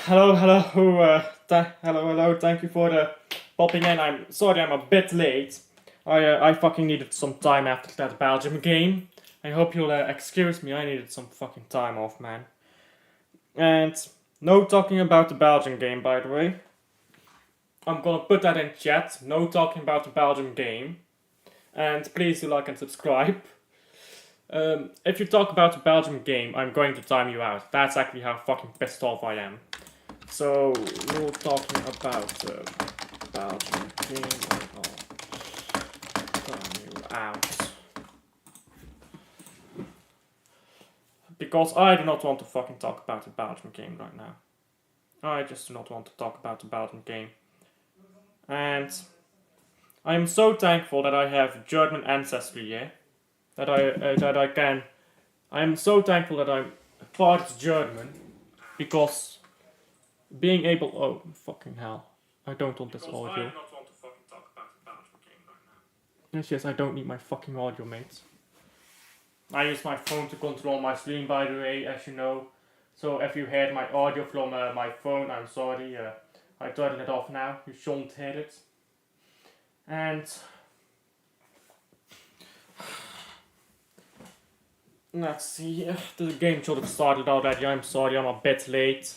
Hello. Thank you for popping in. I'm sorry I'm a bit late. I fucking needed some time after that Belgium game. I hope you'll excuse me. I needed some fucking time off, man. And no talking about the Belgian game, by the way. I'm gonna put that in chat. No talking about the Belgian game. And please do like and subscribe. If you talk about the Belgium game, I'm going to time you out. That's actually how fucking pissed off I am. So, we're talking about Belgium game. I'll time you out. Because I do not want to fucking talk about the Belgium game right now. I just do not want to talk about the Belgium game. And I am so thankful that I have German ancestry here. That I can. I am so thankful that I'm part German. Because being able. Oh, fucking hell. I don't want this audio. I do not want to fucking talk about the Belgium game right now. Yes, I don't need my fucking audio, mates. I use my phone to control my stream, by the way, as you know. So if you heard my audio from my phone, I'm sorry. I turned it off now. You shouldn't hear it. And let's see. The game should have started already. I'm sorry, I'm a bit late.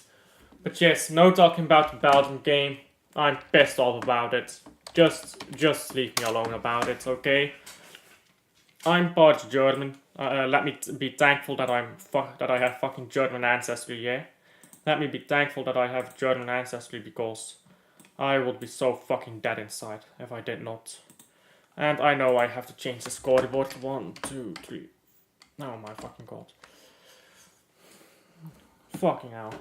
But yes, no talking about the Belgian game. I'm pissed off about it. Just leave me alone about it, okay? I'm part German. Let me be thankful that that I have fucking German ancestry, yeah? Let me be thankful that I have German ancestry because I would be so fucking dead inside if I did not. And I know I have to change the scoreboard. 1, 2, 3. Oh my fucking god. Fucking hell.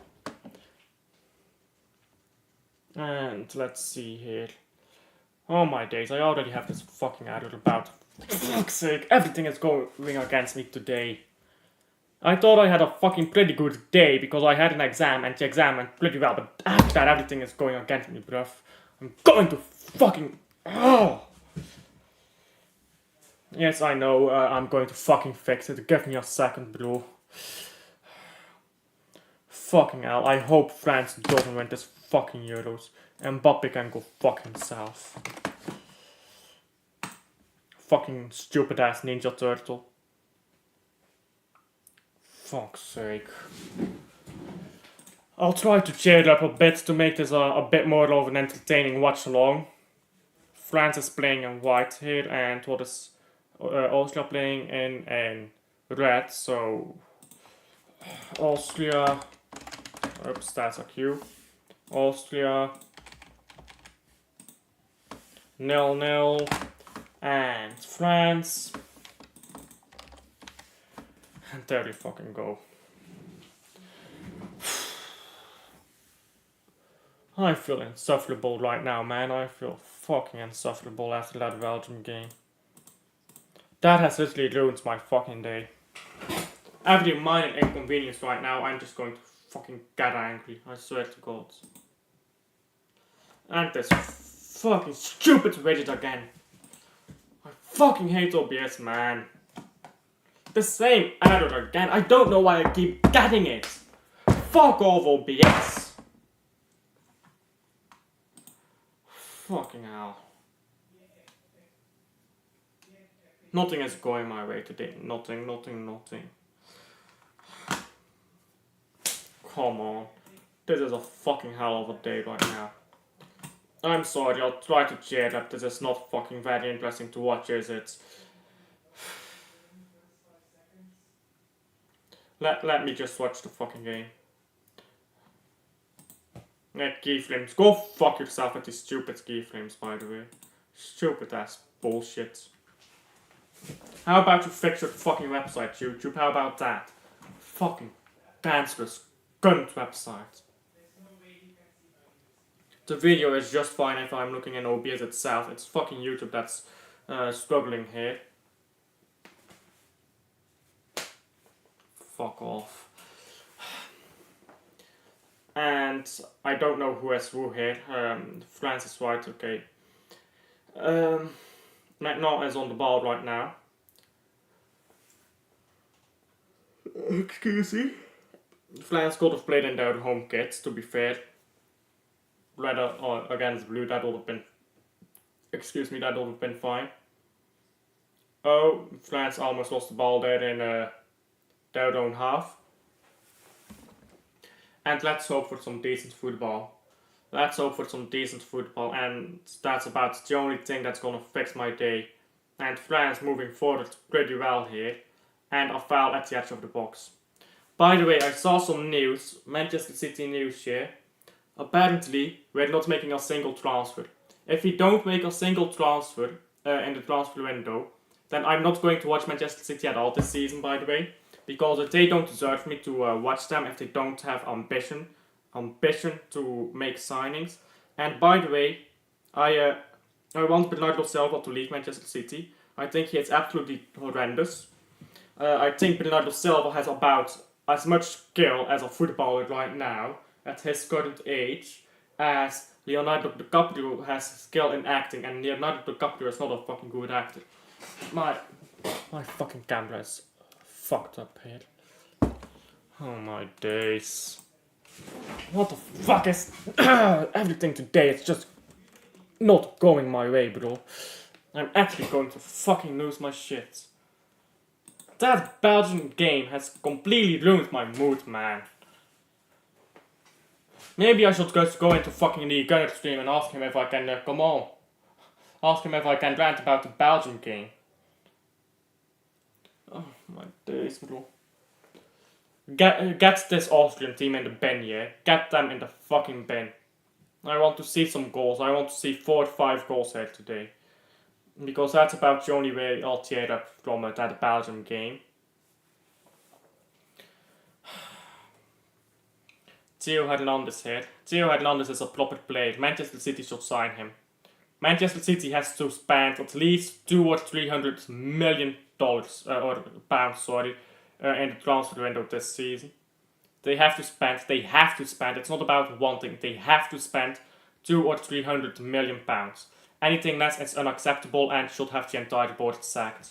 And let's see here. Oh my days, I already have this fucking attitude about. For fuck's sake, everything is going against me today. I thought I had a fucking pretty good day because I had an exam and the exam went pretty well, but after that everything is going against me, bruv. I'm going to fucking. Oh! Yes, I know, I'm going to fucking fix it. Give me a second, bro. Fucking hell, I hope France doesn't win this fucking Euros. And Mbappe can go fuck himself. Fucking stupid ass Ninja Turtle. Fuck's sake. I'll try to cheer it up a bit to make this a bit more of an entertaining watch along. France is playing in white here, and what is Austria playing in red, so Austria. Oops, that's a cue. Austria 0-0, and France. And there we fucking go. I feel insufferable right now, man. I feel fucking insufferable after that Belgium game. That has literally ruined my fucking day. Every minor inconvenience right now, I'm just going to fucking get angry. I swear to God. And this fucking stupid widget again. I fucking hate OBS, man. The same error again. I don't know why I keep getting it. Fuck off, OBS. Fucking hell. Nothing is going my way today. Nothing. Come on. This is a fucking hell of a day right now. I'm sorry, I'll try to cheer up. This is not fucking very interesting to watch, is it? Let me just watch the fucking game. Yeah, keyframes. Go fuck yourself with these stupid keyframes, by the way. Stupid ass bullshit. How about you fix your fucking website, YouTube? How about that? Fucking cancerous cunt website. The video is just fine if I'm looking in OBS itself. It's fucking YouTube that's struggling here. Fuck off. And I don't know who has who here. France is right, okay. McNaught is on the ball right now. Excuse me. France could have played in their home kits, to be fair. Red against blue, that would have been... Excuse me, that would have been fine. Oh, France almost lost the ball there in their own half. And let's hope for some decent football. Let's hope for some decent football, and that's about the only thing that's gonna fix my day. And France moving forward pretty well here. And a foul at the edge of the box. By the way, I saw some news, Manchester City news here. Apparently, we're not making a single transfer. If we don't make a single transfer in the transfer window, then I'm not going to watch Manchester City at all this season, by the way. Because they don't deserve me to watch them if they don't have ambition to make signings. And by the way, I want Bernardo Silva to leave Manchester City. I think he is absolutely horrendous. I think Bernardo Silva has about as much skill as a footballer right now at his current age as Leonardo DiCaprio has skill in acting, and Leonardo DiCaprio is not a fucking good actor. My fucking camera is fucked up here. Oh my days. What the fuck is everything today? It's just not going my way, bro. I'm actually going to fucking lose my shit. That Belgian game has completely ruined my mood, man. Maybe I should just go into fucking the Gunner stream and ask him if I can come on. Ask him if I can rant about the Belgian game. Oh my days, bro. Get this Austrian team in the bin, yeah? Get them in the fucking bin. I want to see some goals. I want to see 4 or 5 goals here today. Because that's about the only way I'll tear up from that Belgium game. Theo Hernandez here. Theo Hernandez is a proper player. Manchester City should sign him. Manchester City has to spend at least $200 or $300 million or pounds, sorry, in the transfer window this season. They have to spend. It's not about wanting. They have to spend $200 or $300 million pounds. Anything less is unacceptable and should have the entire board sacked.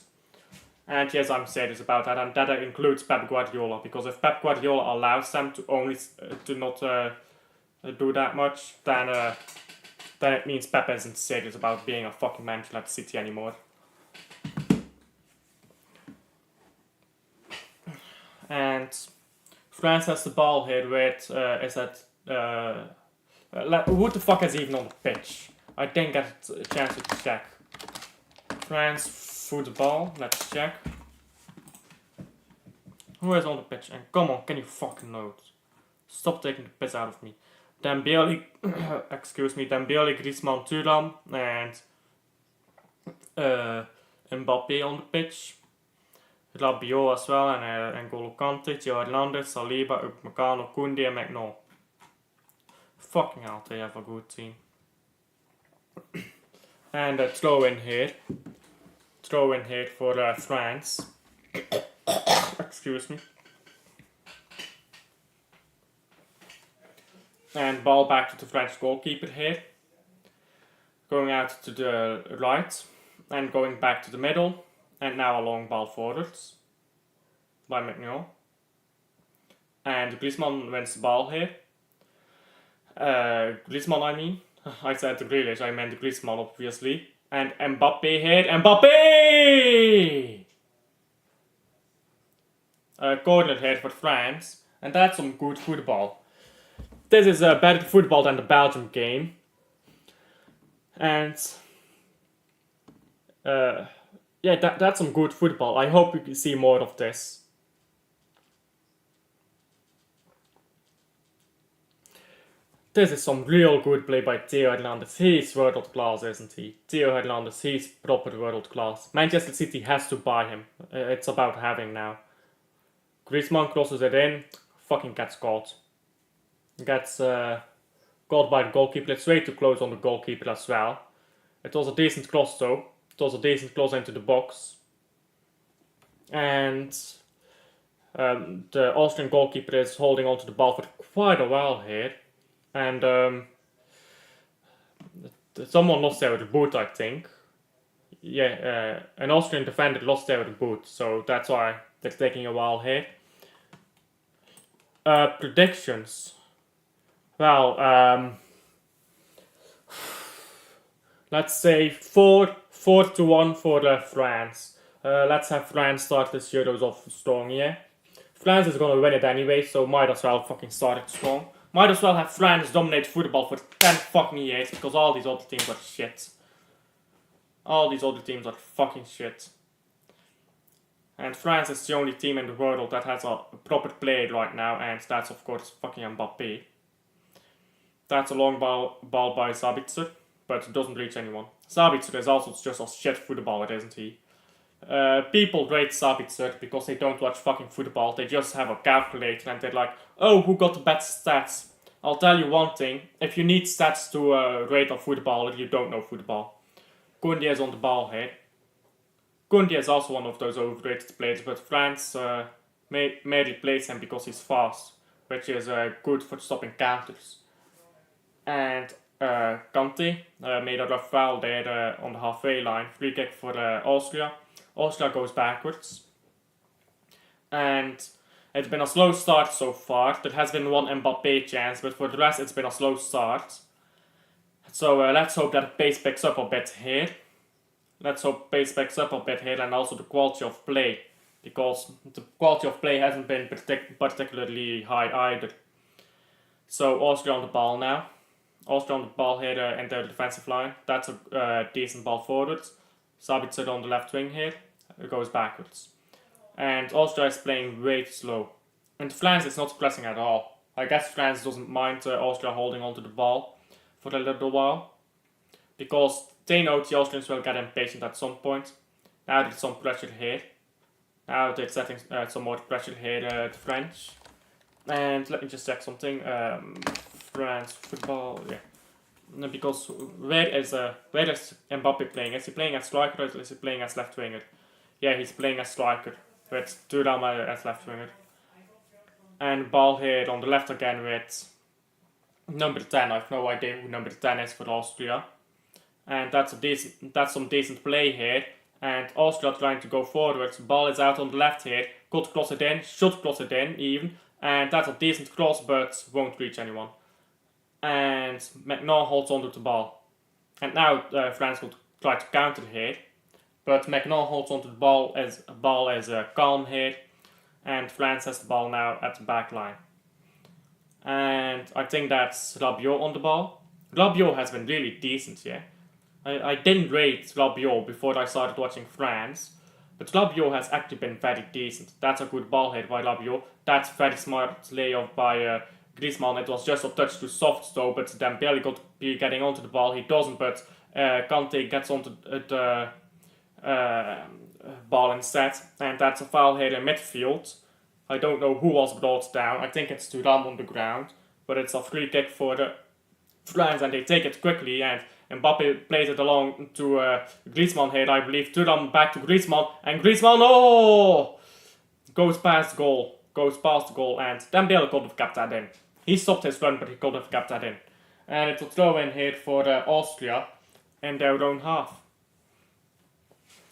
And yes, I'm serious about that, and that includes Pep Guardiola, because if Pep Guardiola allows them to only to not do that much, then it means Pep isn't serious about being a fucking manager at City anymore. And France has the ball here with who the fuck is even on the pitch? I didn't get a chance to check. France football, let's check. Who is on the pitch? And come on, can you fucking load? Stop taking the piss out of me. Dembele, Dembele, Griezmann, Thuram, and Mbappé on the pitch. Rabiot as well, and N'Golo Kante, Theo Hernandez, Saliba, Upamecano, Koundé, and McNall. Fucking hell, they have a good team. And a throw in here for France. Excuse me. And ball back to the French goalkeeper here. Going out to the right and going back to the middle. And now a long ball forwards by McNeil. And Griezmann wins the ball here. Griezmann, I mean. I said Grealish, I meant Griezmann, obviously. And Mbappé here. Mbappé! Corner here for France. And that's some good football. This is better football than the Belgium game. And yeah, that's some good football. I hope we can see more of this. This is some real good play by Theo Hernandez. He's world class, isn't he? Theo Hernandez, he's proper world class. Manchester City has to buy him. It's about having now. Griezmann crosses it in. Fucking gets caught. Gets caught by the goalkeeper. It's way too close on the goalkeeper as well. It was a decent cross though. It was a decent cross into the box. And the Austrian goalkeeper is holding onto the ball for quite a while here. And someone lost their boot, I think. Yeah, an Austrian defender lost their boot, so that's why they're taking a while here. Predictions. Well, let's say 4-1 for France. Let's have France start this Euros off strong, yeah? France is gonna win it anyway, so might as well fucking start it strong. Might as well have France dominate football for 10 fucking years, because all these other teams are shit. All these other teams are fucking shit. And France is the only team in the world that has a proper player right now, and that's of course fucking Mbappé. That's a long ball by Sabitzer, but it doesn't reach anyone. Sabitzer is also just a shit footballer, isn't he? People rate Sabitzer because they don't watch fucking football. They just have a calculator and they're like, oh, who got the best stats? I'll tell you one thing. If you need stats to rate a footballer, you don't know football. Koundé is on the ball here. Koundé is also one of those overrated players, but France mainly plays him because he's fast, which is good for stopping counters. And Kanté made a rough foul there on the halfway line. Free kick for Austria. Austria goes backwards. And it's been a slow start so far. There has been one Mbappé chance, but for the rest it's been a slow start. So let's hope that the pace picks up a bit here. Let's hope pace picks up a bit here, and also the quality of play. Because the quality of play hasn't been particularly high either. So Austria on the ball now. Austria on the ball here in the defensive line. That's a decent ball forwards. Sabitzer on the left wing here. It goes backwards. And Austria is playing way too slow. And France is not pressing at all. I guess France doesn't mind Austria holding onto the ball for a little while. Because they know the Austrians will get impatient at some point. Now there's some pressure here. Now they're setting some more pressure here, the French. And let me just check something. France football, yeah. Because where is Mbappé playing? Is he playing as striker or is he playing as left winger? Yeah, he's playing as striker with Thuram as left winger. And ball here on the left again with number 10. I have no idea who number 10 is for Austria. And that's some decent play here. And Austria trying to go forwards. Ball is out on the left here. Could cross it in, should cross it in even. And that's a decent cross, but won't reach anyone. And Magnan holds onto the ball. And now France will try to counter here. But Magnan holds onto the ball as calm here. And France has the ball now at the back line. And I think that's Rabiot on the ball. Rabiot has been really decent, yeah. I didn't rate Rabiot before I started watching France. But Rabiot has actually been very decent. That's a good ball hit by Rabiot. That's very smart layoff by Griezmann. It was just a touch too soft though, but Dembele got to be getting onto the ball. He doesn't, but Kanté gets onto the ball instead. And that's a foul here in midfield. I don't know who was brought down. I think it's Thuram on the ground. But it's a free kick for France and they take it quickly. And Mbappé plays it along to Griezmann here, I believe. Thuram back to Griezmann. And Griezmann, oh! Goes past the goal. And Dembele could have kept that in. He stopped his run, but he could have kept that in. And it's a throw in here for Austria in their own half.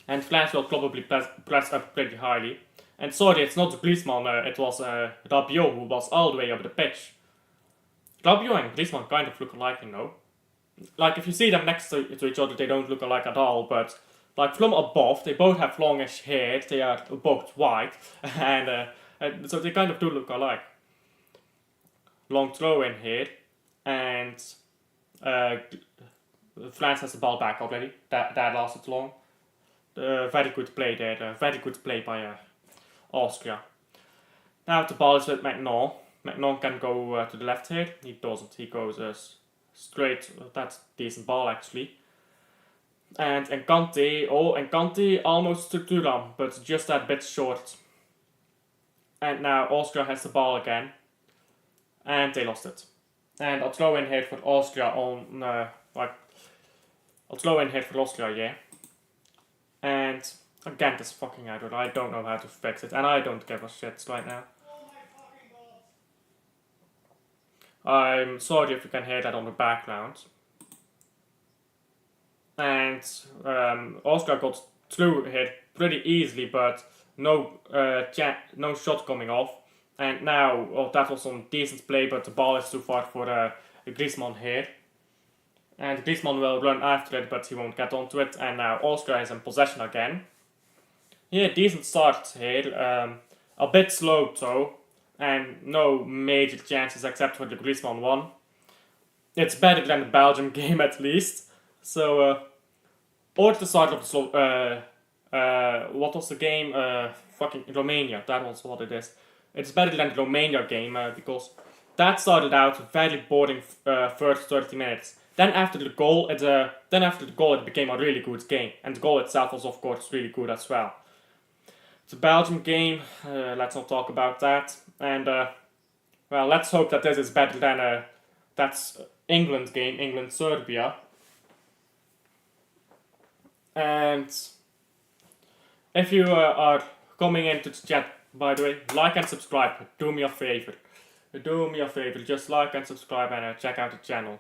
And France will probably press up pretty highly. And sorry, it's not Griezmann, it was Rabiot who was all the way up the pitch. Rabiot and Griezmann kind of look alike, you know. Like, if you see them next to each other, they don't look alike at all, but like from above, they both have longish hair, they are both white, and so they kind of do look alike. Long throw in here, and France has the ball back already. That lasted long. Very good play there, very good play by Austria. Now the ball is with Magnan. Magnan can go to the left here. He doesn't. He goes straight. That's a decent ball actually. And Kanté almost took Thuram, but just that bit short. And now Austria has the ball again. And they lost it. And I'll throw in here for Austria yeah. And again, this fucking error. I don't know how to fix it, and I don't give a shit right now. I'm sorry if you can hear that on the background. And Austria got through here pretty easily, but no shot coming off. And now, oh, that was some decent play, but the ball is too far for Griezmann here. And Griezmann will run after it, but he won't get onto it. And now Austria is in possession again. Yeah, decent start here. A bit slow though, and no major chances except for the Griezmann one. It's better than the Belgium game at least. So, or the start of the what was the game? Fucking Romania. That was what it is. It's better than the Romania game because that started out very boring first 30 minutes. Then after the goal, it became a really good game, and the goal itself was of course really good as well. The Belgium game, let's not talk about that. And well, let's hope that this is better than that's England game, England-Serbia. And if you are coming into the chat, by the way, like and subscribe. Do me a favor. Do me a favor. Just like and subscribe and check out the channel.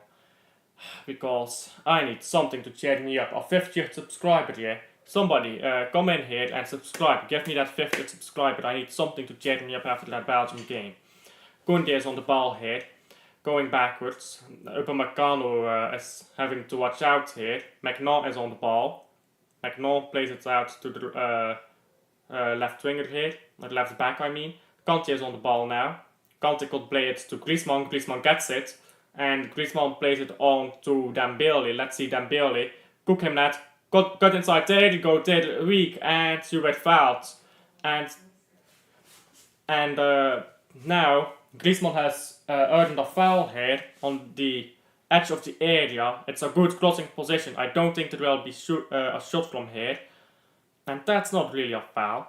Because I need something to cheer me up. A 50th subscriber, yeah. Somebody come in here and subscribe. Give me that 50th subscriber. I need something to cheer me up after that Belgium game. Koundé is on the ball here. Going backwards. Upamecano is having to watch out here. Magnan is on the ball. Magnan plays it out to the left winger here. Left back, I mean. Kanté is on the ball now. Kanté could play it to Griezmann. Griezmann gets it. And Griezmann plays it on to Dembele. Let's see Dembele. Cook him that. Got inside. There you go. There weak. And you were fouled. And now Griezmann has earned a foul here on the edge of the area. It's a good crossing position. I don't think there will be a shot from here. And that's not really a foul.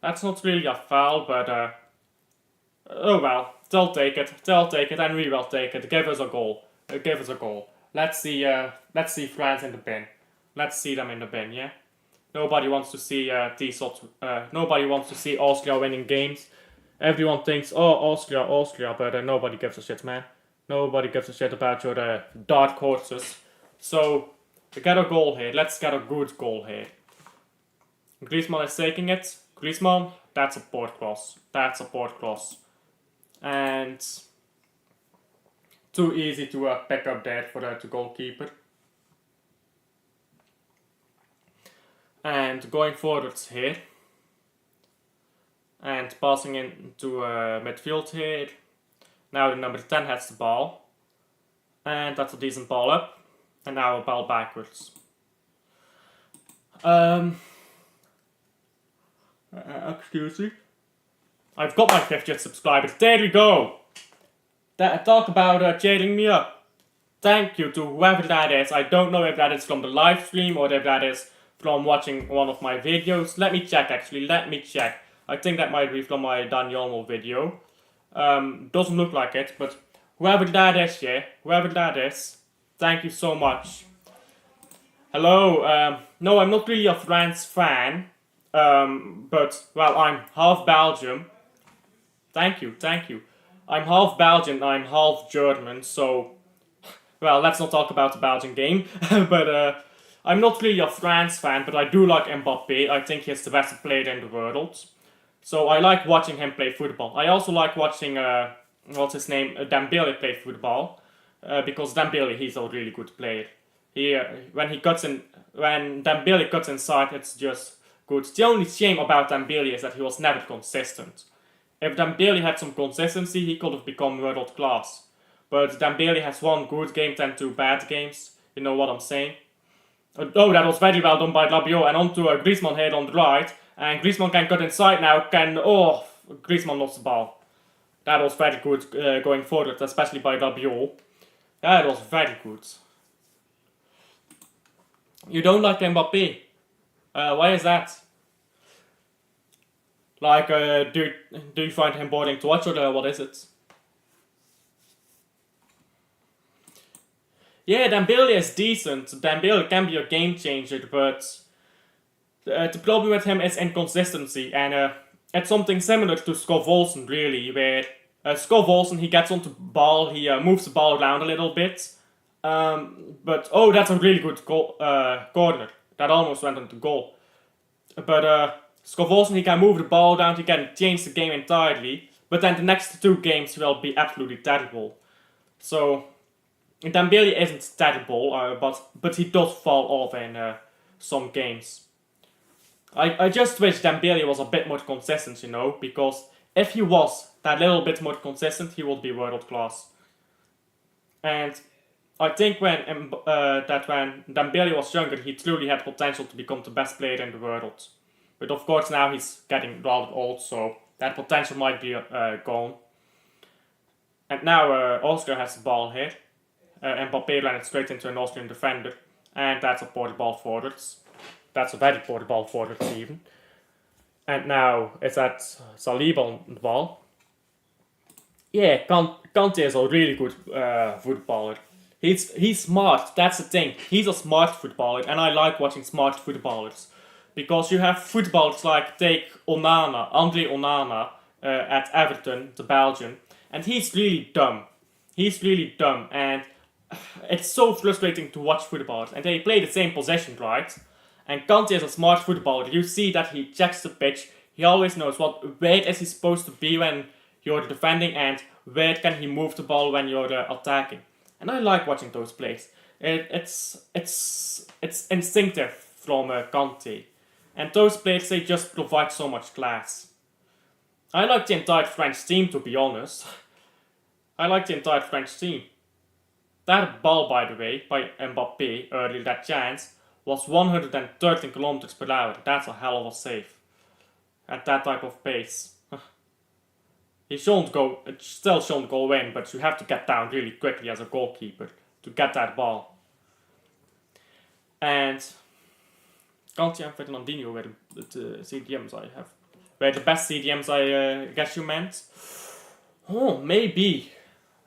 That's not really a foul, but oh well. They'll take it, and we will take it. Give us a goal. Give us a goal. Let's see France in the bin. Let's see them in the bin, yeah? Nobody wants to see nobody wants to see Austria winning games. Everyone thinks, oh, Austria, but nobody gives a shit, man. Nobody gives a shit about your dark horses. So, we get a goal here. Let's get a good goal here. Griezmann is taking it. Griezmann, that's a port cross. That's a port cross. And too easy to pick up there for the goalkeeper. And going forwards here. And passing into midfield here. Now the number 10 has the ball. And that's a decent ball up. And now a ball backwards. Excuse me. I've got my 50th subscribers. There we go. Talk about cheering me up. Thank you to whoever that is. I don't know if that is from the live stream or if that is from watching one of my videos. Let me check actually. Let me check. I think that might be from my Danielmo video. Doesn't look like it, but whoever that is, yeah. Whoever that is. Thank you so much. Hello. No, I'm not really a France fan. But, well, I'm half Belgium. Thank you. I'm half Belgian, I'm half German, so... Well, let's not talk about the Belgian game. But, I'm not really a France fan, but I do like Mbappé. I think he's the best player in the world. So I like watching him play football. I also like watching, what's his name, Dembele play football. Because Dembele, he's a really good player. When Dembele cuts inside, it's just... good. The only shame about Dembele is that he was never consistent. If Dembele had some consistency, he could have become world class. But Dembele has one good game and two bad games. You know what I'm saying? Oh, that was very well done by Rabiot. And onto Griezmann here on the right. And Griezmann can cut inside now. Griezmann lost the ball. That was very good going forward, especially by Rabiot. That was very good. You don't like Mbappé? Why is that? Like, do you find him boring to watch, or what is it? Yeah, Dembele is decent. Dembele can be a game changer, but the problem with him is inconsistency, and it's something similar to Scott Olsen, really, where Scott Olsen, he gets onto the ball, he moves the ball around a little bit, but oh, that's a really good corner. That almost went into goal. But Scott Olsen, he can move the ball down, he can change the game entirely. but then the next 2 games will be absolutely terrible. So Dembele isn't terrible, but he does fall off in some games. I just wish Dembele was a bit more consistent, because if he was that little bit more consistent, he would be world class. And I think when Dembele was younger, he truly had potential to become the best player in the world. But of course now he's getting rather old, so that potential might be gone. And now Austria has the ball here. Mbappé ran it straight into an Austrian defender. And that's a poor ball forwards. That's a very poor ball forwards even. And now it's at Saliba on the ball. Yeah, Kante is a really good footballer. He's smart, that's the thing. He's a smart footballer, and I like watching smart footballers. Because you have footballers like, take Andre Onana at Everton, the Belgian, and he's really dumb. He's really dumb, and it's so frustrating to watch footballers. And they play the same position, right? And Kante is a smart footballer. You see that he checks the pitch. He always knows where is he supposed to be when you're defending, and where can he move the ball when you're attacking. And I like watching those plays. It's instinctive from Kante. And those plays, they just provide so much class. I like the entire French team, to be honest. I like the entire French team. That ball, by the way, by Mbappé earlier, that chance, was 113 kilometers per hour. That's a hell of a save. At that type of pace. It still shouldn't go in, but you have to get down really quickly as a goalkeeper to get that ball. And Kante and Fernandinho were the CDMs I have. Were the best CDMs I guess you meant? Oh, maybe.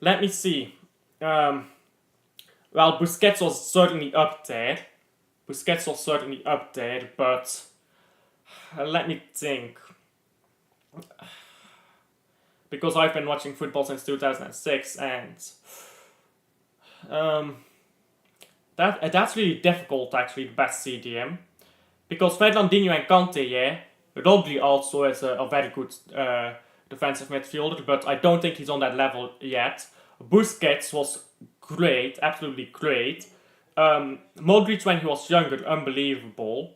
Let me see. Well, Busquets was certainly up there. But let me think. Because I've been watching football since 2006, and that's really difficult, actually, the best CDM. Because Fernandinho and Kante, yeah, Rodri also is a very good defensive midfielder, but I don't think he's on that level yet. Busquets was great, absolutely great. Modric, when he was younger, unbelievable.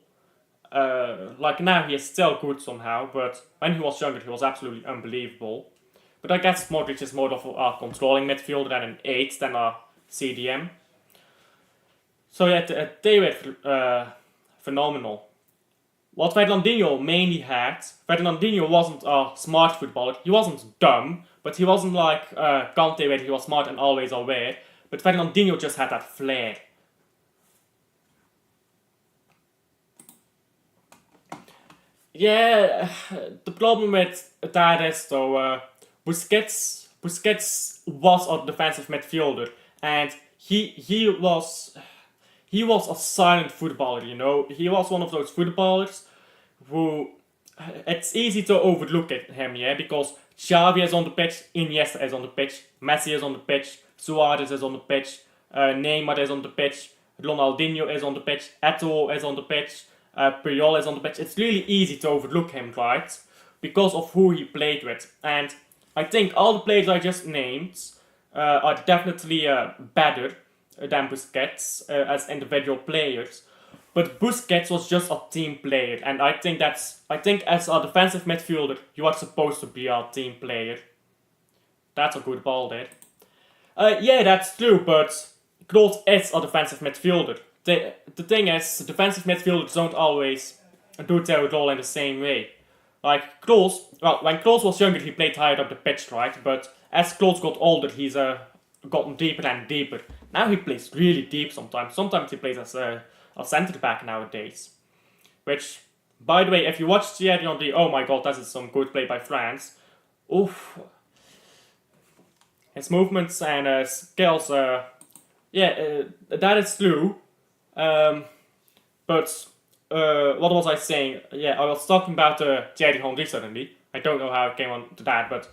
Like now he is still good somehow, but when he was younger he was absolutely unbelievable. But I guess Modric is more of a controlling midfielder than an 8 than a CDM. So yeah, they were phenomenal. What Fernandinho mainly had, Fernandinho wasn't a smart footballer. He wasn't dumb, but he wasn't like Kante where he was smart and always aware. But Fernandinho just had that flair. Yeah, the problem with that is though, Busquets was a defensive midfielder, and he was a silent footballer. He was one of those footballers who it's easy to overlook him, yeah, because Xavi is on the pitch, Iniesta is on the pitch, Messi is on the pitch, Suarez is on the pitch, Neymar is on the pitch, Ronaldinho is on the pitch, Eto'o is on the pitch, Puyol is on the pitch. It's really easy to overlook him, right? Because of who he played with. And I think all the players I just named are definitely better than Busquets as individual players. But Busquets was just a team player, and I think as a defensive midfielder, you are supposed to be a team player. That's a good ball there. Yeah, that's true, but Kroos is a defensive midfielder. The thing is, defensive midfielders don't always do their role in the same way. Like Kroos, when Kroos was younger, he played higher up the pitch, right? But as Kroos got older, he's gotten deeper and deeper. Now he plays really deep sometimes. Sometimes he plays as a centre back nowadays. Which, by the way, if you watch Thierry Henry, oh my god, that is some good play by France. Oof. His movements and skills, that is true. But what was I saying? Yeah, I was talking about Thierry Henry suddenly. I don't know how I came on to that, but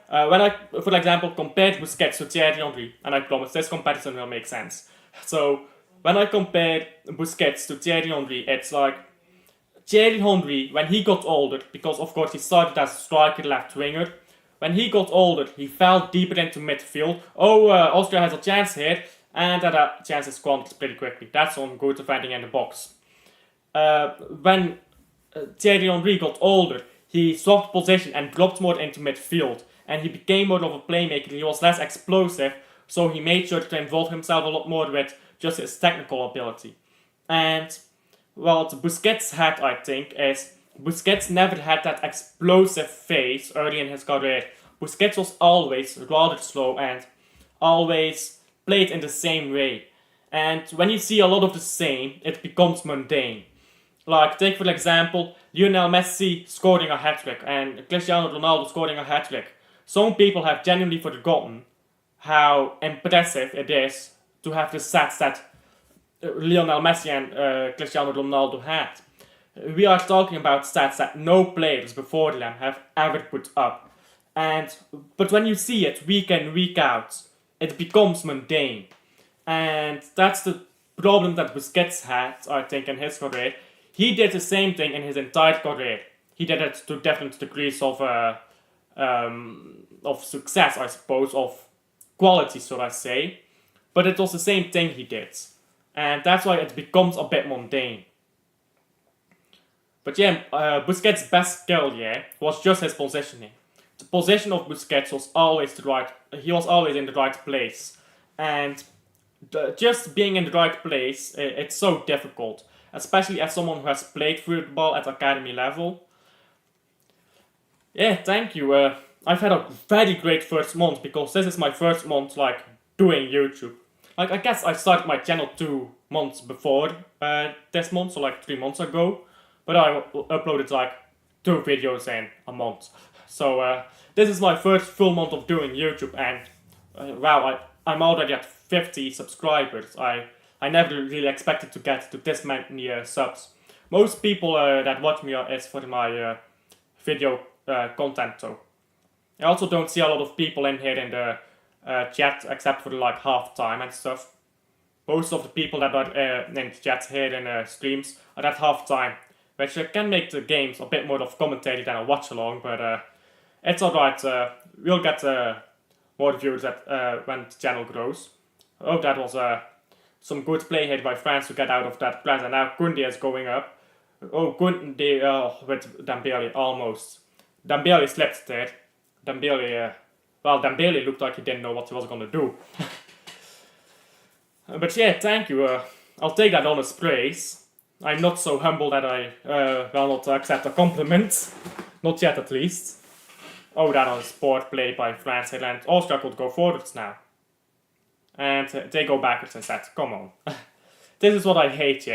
when I, for example, compared Busquets to Thierry Henry, and I promise this comparison will make sense. So, when I compare Busquets to Thierry Henry, it's like Thierry Henry, when he got older, because of course he started as a striker left winger, when he got older, he fell deeper into midfield. Austria has a chance here, and that chance is squandered pretty quickly. That's on good defending in the box. When Thierry Henry got older, he swapped position and dropped more into midfield, and he became more of a playmaker. He was less explosive, so he made sure to involve himself a lot more with just his technical ability. And what Busquets had, I think, is Busquets never had that explosive phase early in his career. Busquets was always rather slow and always played in the same way. And when you see a lot of the same, it becomes mundane. Like, take for example, Lionel Messi scoring a hat-trick and Cristiano Ronaldo scoring a hat-trick. Some people have genuinely forgotten how impressive it is to have the stats that Lionel Messi and Cristiano Ronaldo had. We are talking about stats that no players before them have ever put up. But when you see it week in, week out, it becomes mundane. And that's the problem that Busquets had, I think, in his career. He did the same thing in his entire career. He did it to different degrees of success, I suppose, of quality, should I say. But it was the same thing he did. And that's why it becomes a bit mundane. But yeah, Busquets' best skill, was just his positioning. The position of Busquets was always he was always in the right place. And just being in the right place, it's so difficult. Especially as someone who has played football at academy level. Yeah, thank you. I've had a very great first month because this is my first month, doing YouTube. I guess I started my channel 2 months before this month, so 3 months ago. But I uploaded 2 videos in a month. So this is my first full month of doing YouTube, and wow, I'm already at 50 subscribers. I never really expected to get to this many subs. Most people that watch me is for my video content though. I also don't see a lot of people in here in the chat except for half time and stuff. Most of the people that are in the chat here in streams are at half time, which can make the games a bit more of commentary than a watch along, but it's alright. We'll get more views when the channel grows. Oh, that was some good play here by France to get out of that press, and now Koundé is going up. Oh, Koundé with Dembele almost. Dembele slipped there. Dembele looked like he didn't know what he was gonna do. But yeah, thank you. I'll take that honest praise. I'm not so humble that I will not accept a compliment. Not yet, at least. Oh, that was poor play by France here, and Austria could go forwards now. And they go backwards instead. Come on. This is what I hate,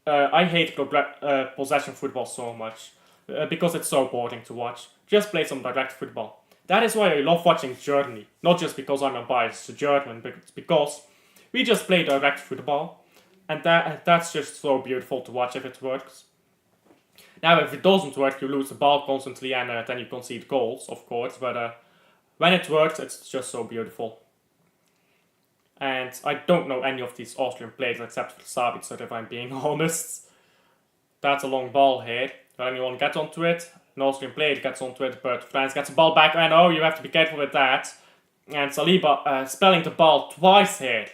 I hate possession football so much. Because it's so boring to watch. Just play some direct football. That is why I love watching Germany. Not just because I'm a biased German, but it's because we just play direct football. And that's just so beautiful to watch if it works. Now, if it doesn't work, you lose the ball constantly and then you concede goals, of course. But when it works, it's just so beautiful. And I don't know any of these Austrian players except for Sabitzer, if I'm being honest. That's a long ball here. When anyone gets onto it, an Austrian player gets onto it, but France gets the ball back, and oh, you have to be careful with that. And Saliba spelling the ball twice here.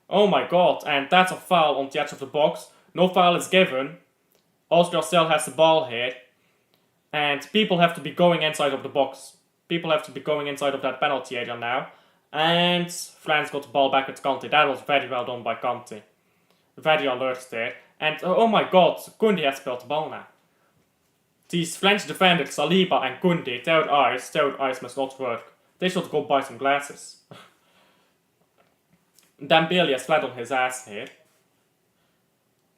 Oh my god, and that's a foul on the edge of the box. No foul is given. Austria still has the ball here. And people have to be going inside of the box. People have to be going inside of that penalty area now. And France got the ball back with Kante. That was very well done by Kante. Very alert there. And oh my god, Koundé has spilled the ball now. These French defenders, Saliba and Koundé, their eyes must not work. They should go buy some glasses. Dembele has flat on his ass here.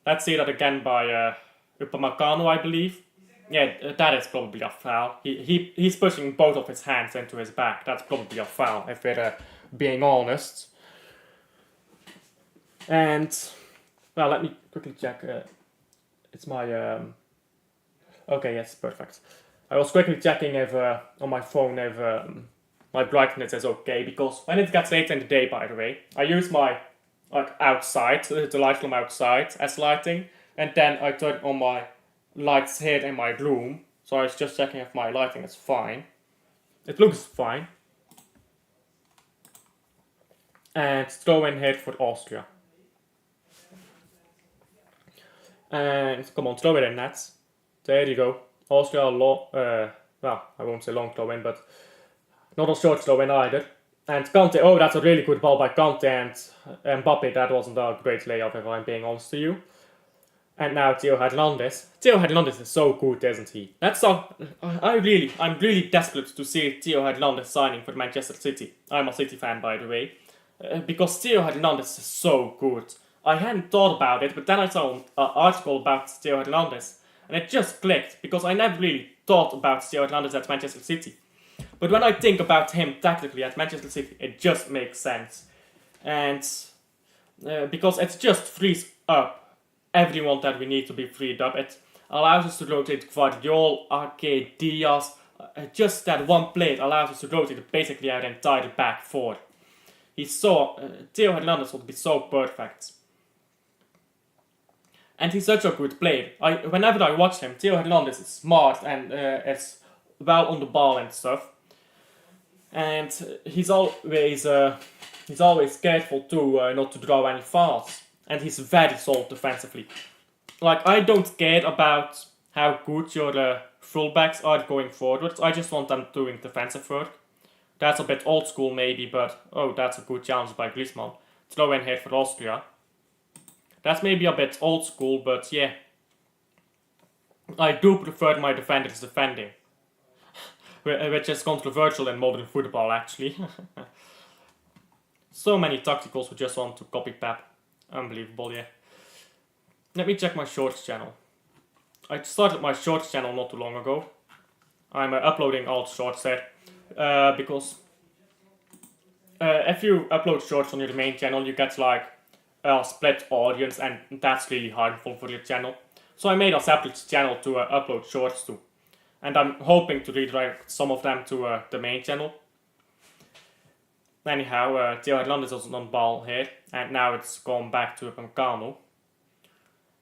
Let's see that again by Upamecano, I believe. Yeah, that is probably a foul. He's pushing both of his hands into his back. That's probably a foul, if we're being honest. And, well, let me quickly check. It's my... Okay, yes, perfect. I was quickly checking if on my phone if my brightness is okay, because when it gets late in the day, by the way, I use my outside, the light from outside as lighting, and then I turn on my lights here in my room, so I was just checking if my lighting is fine. It looks fine. And throw in here for Austria. And come on, throw it in nets. There you go. Austria long, well, I won't say long throw in, but not a short throw in either. And Kante, oh, that's a really good ball by Kante, and Mbappe, that wasn't a great layoff if I'm being honest to you. And now Theo Hernandez. Theo Hernandez is so good, isn't he? I'm really desperate to see Theo Hernandez signing for Manchester City. I'm a City fan, by the way. Because Theo Hernandez is so good. I hadn't thought about it, but then I saw an article about Theo Hernandez, and it just clicked, because I never really thought about Theo Hernandez at Manchester City. But when I think about him tactically at Manchester City, it just makes sense. And because it just frees up everyone that we need to be freed up. It allows us to rotate Guardiola, Arcade, Diaz. Just that one plate allows us to rotate basically our entire back four. Theo Hernandez would be so perfect. And he's such a good player. Whenever I watch him, Theo Hernandez is smart and is well on the ball and stuff. And he's always careful to not to draw any fouls. And he's very solid defensively. Like, I don't care about how good your fullbacks are going forward. I just want them doing defensive work. That's a bit old school maybe, but oh, that's a good challenge by Griezmann. Throw in here for Austria. That's maybe a bit old school, but yeah. I do prefer my defenders defending. Which is controversial in modern football, actually. So many tacticals who just want to copy Pep. Unbelievable, yeah. Let me check my shorts channel. I started my shorts channel not too long ago. I'm uploading all shorts there. Because if you upload shorts on your main channel, you get like a split audience, and that's really harmful for your channel. So I made a separate channel to upload shorts to. And I'm hoping to redirect some of them to the main channel. Anyhow, Theo Hernandez is on ball here. And now it's gone back to Upamecano.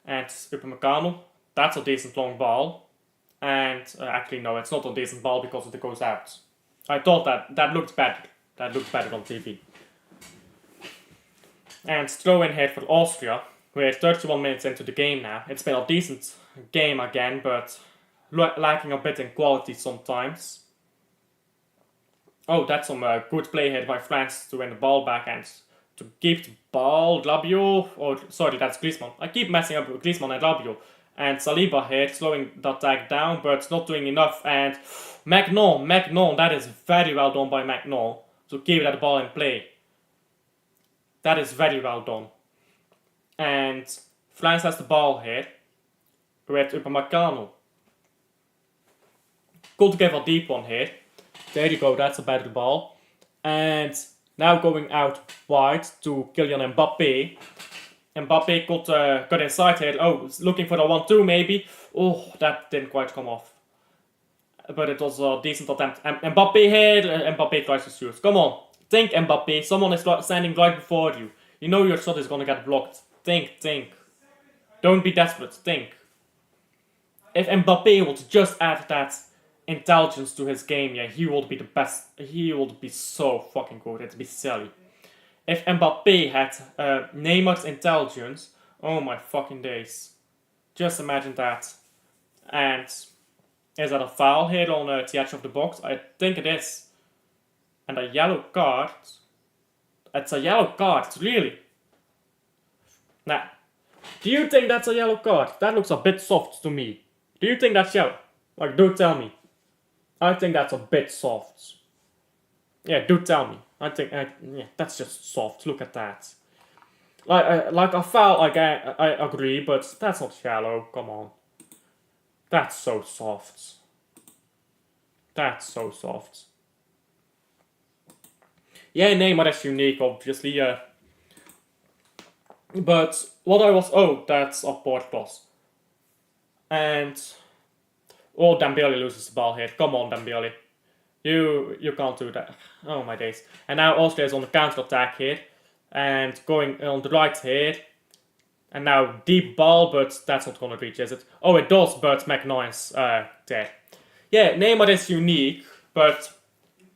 And Upamecano, that's a decent long ball. And actually no, it's not a decent ball because it goes out. I thought that looked better. That looked better on TV. And throw in here for Austria. We're 31 minutes into the game now. It's been a decent game again, but lacking a bit in quality sometimes. Oh, that's some good play here by France to win the ball back and to keep the ball. Rabiot, oh sorry, that's Griezmann. I keep messing up with Griezmann and Rabiot. And Saliba here slowing the attack down, but not doing enough. And Magnon, that is very well done by Magnon to keep that ball in play. That is very well done. And France has the ball here with Upamecano. Could give a deep one here. There you go, that's a better ball. And now going out wide to Kylian Mbappe. Mbappe got inside here. Oh, looking for a 1-2 maybe. Oh, that didn't quite come off. But it was a decent attempt. Mbappe here. Mbappe tries to shoot. Come on. Think, Mbappe. Someone is standing right before you. You know your shot is going to get blocked. Think. Don't be desperate. Think. If Mbappe would just add that intelligence to his game, yeah, he would be the best. He would be so fucking good. It'd be silly. If Mbappe had Neymar's intelligence, oh my fucking days. Just imagine that. And is that a foul here on the edge of the box? I think it is. And a yellow card. It's a yellow card, really. Nah. Do you think that's a yellow card? That looks a bit soft to me. Do you think that's yellow? Like, do tell me. I think that's a bit soft. Yeah, do tell me. I think, yeah, that's just soft. Look at that. Like a foul, I agree, but that's not shallow. Come on. That's so soft. That's so soft. Yeah, Neymar is unique, obviously, yeah. But what I was... Oh, that's a port cross. And... Oh, Dembele loses the ball here. Come on, Dembele. You can't do that. Oh my days. And now Austria is on the counter-attack here. And going on the right here. And now deep ball, but that's not gonna reach, is it? Oh, it does, but McNoy is there. Yeah, Neymar is unique, but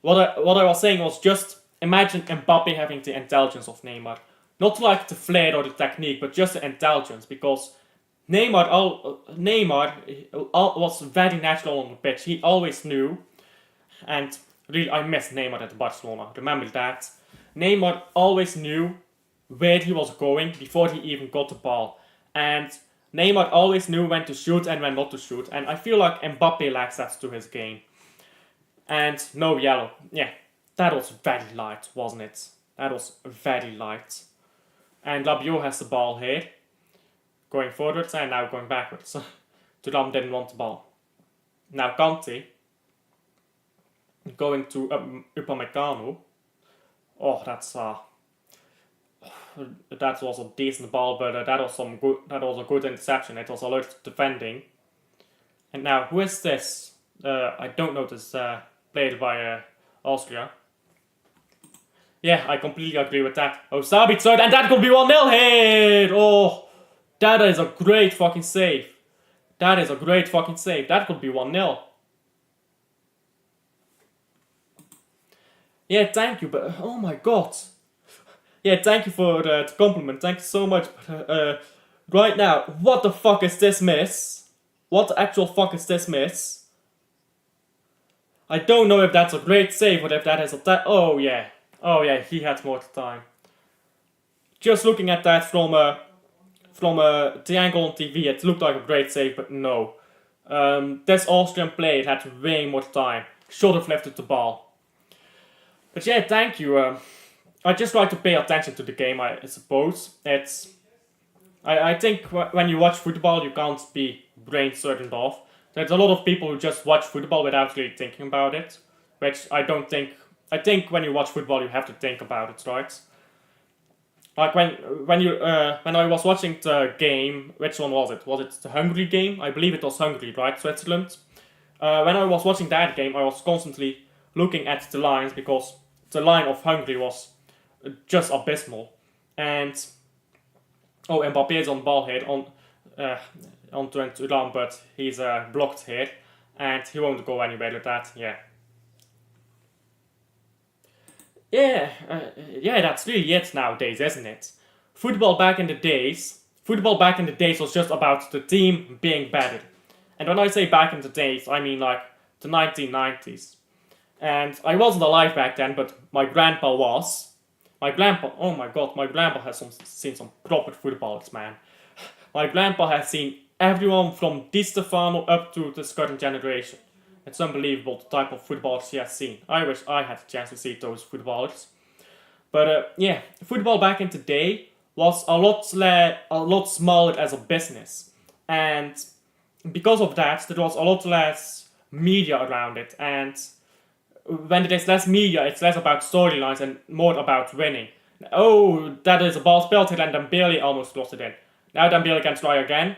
what I was saying was just imagine Mbappe having the intelligence of Neymar, not like the flair or the technique, but just the intelligence. Because Neymar was very natural on the pitch. He always knew, and really I miss Neymar at Barcelona. Remember that Neymar always knew where he was going before he even got the ball, and Neymar always knew when to shoot and when not to shoot. And I feel like Mbappe lacks that to his game. And no yellow. Yeah, that was very light, wasn't it? That was very light. And Rabiot has the ball here. Going forwards and now going backwards. Thuram didn't want the ball. Now Kante. Going to Upamecano. Oh, that was a decent ball, but that was a good interception. It was alert defending. And now, who is this? I don't know this. Played by Austria. Yeah, I completely agree with that. Oh, Sabitzer, and that could be 1-0 here! Oh, that is a great fucking save. That is a great fucking save. That could be 1-0. Yeah, thank you, but oh my god. Yeah, thank you for the compliment. Thank you so much. But, right now, what the fuck is this miss? What the actual fuck is this miss? I don't know if that's a great save or if that is a oh yeah. Oh yeah, he had more time. Just looking at that from a triangle on TV, it looked like a great save, but no. This Austrian player had way more time. Should have lifted the ball. But yeah, thank you. I just like to pay attention to the game, I suppose. I think when you watch football, you can't be brain certain off. There's a lot of people who just watch football without really thinking about it, which I don't think. I think when you watch football, you have to think about it, right? Like when I was watching the game, which one was it? Was it the Hungary game? I believe it was Hungary, right? Switzerland. When I was watching that game, I was constantly looking at the lines because the line of Hungary was just abysmal. And Mbappe is on ball here on Thuram, but he's blocked here, and he won't go anywhere with that. Yeah, that's really it nowadays, isn't it? Football back in the days was just about the team being better. And when I say back in the days, I mean like the 1990s. And I wasn't alive back then, but my grandpa was. Oh my god, my grandpa has seen some proper footballers, man. My grandpa has seen everyone from Di Stefano up to this current generation. It's unbelievable the type of footballers he has seen. I wish I had the chance to see those footballers. But yeah, football back in the day was a lot smaller as a business. And because of that, there was a lot less media around it. And when there is less media, it's less about storylines and more about winning. Oh, that is a ball spilled here and Dembele almost lost it in. Now Dembele can try again.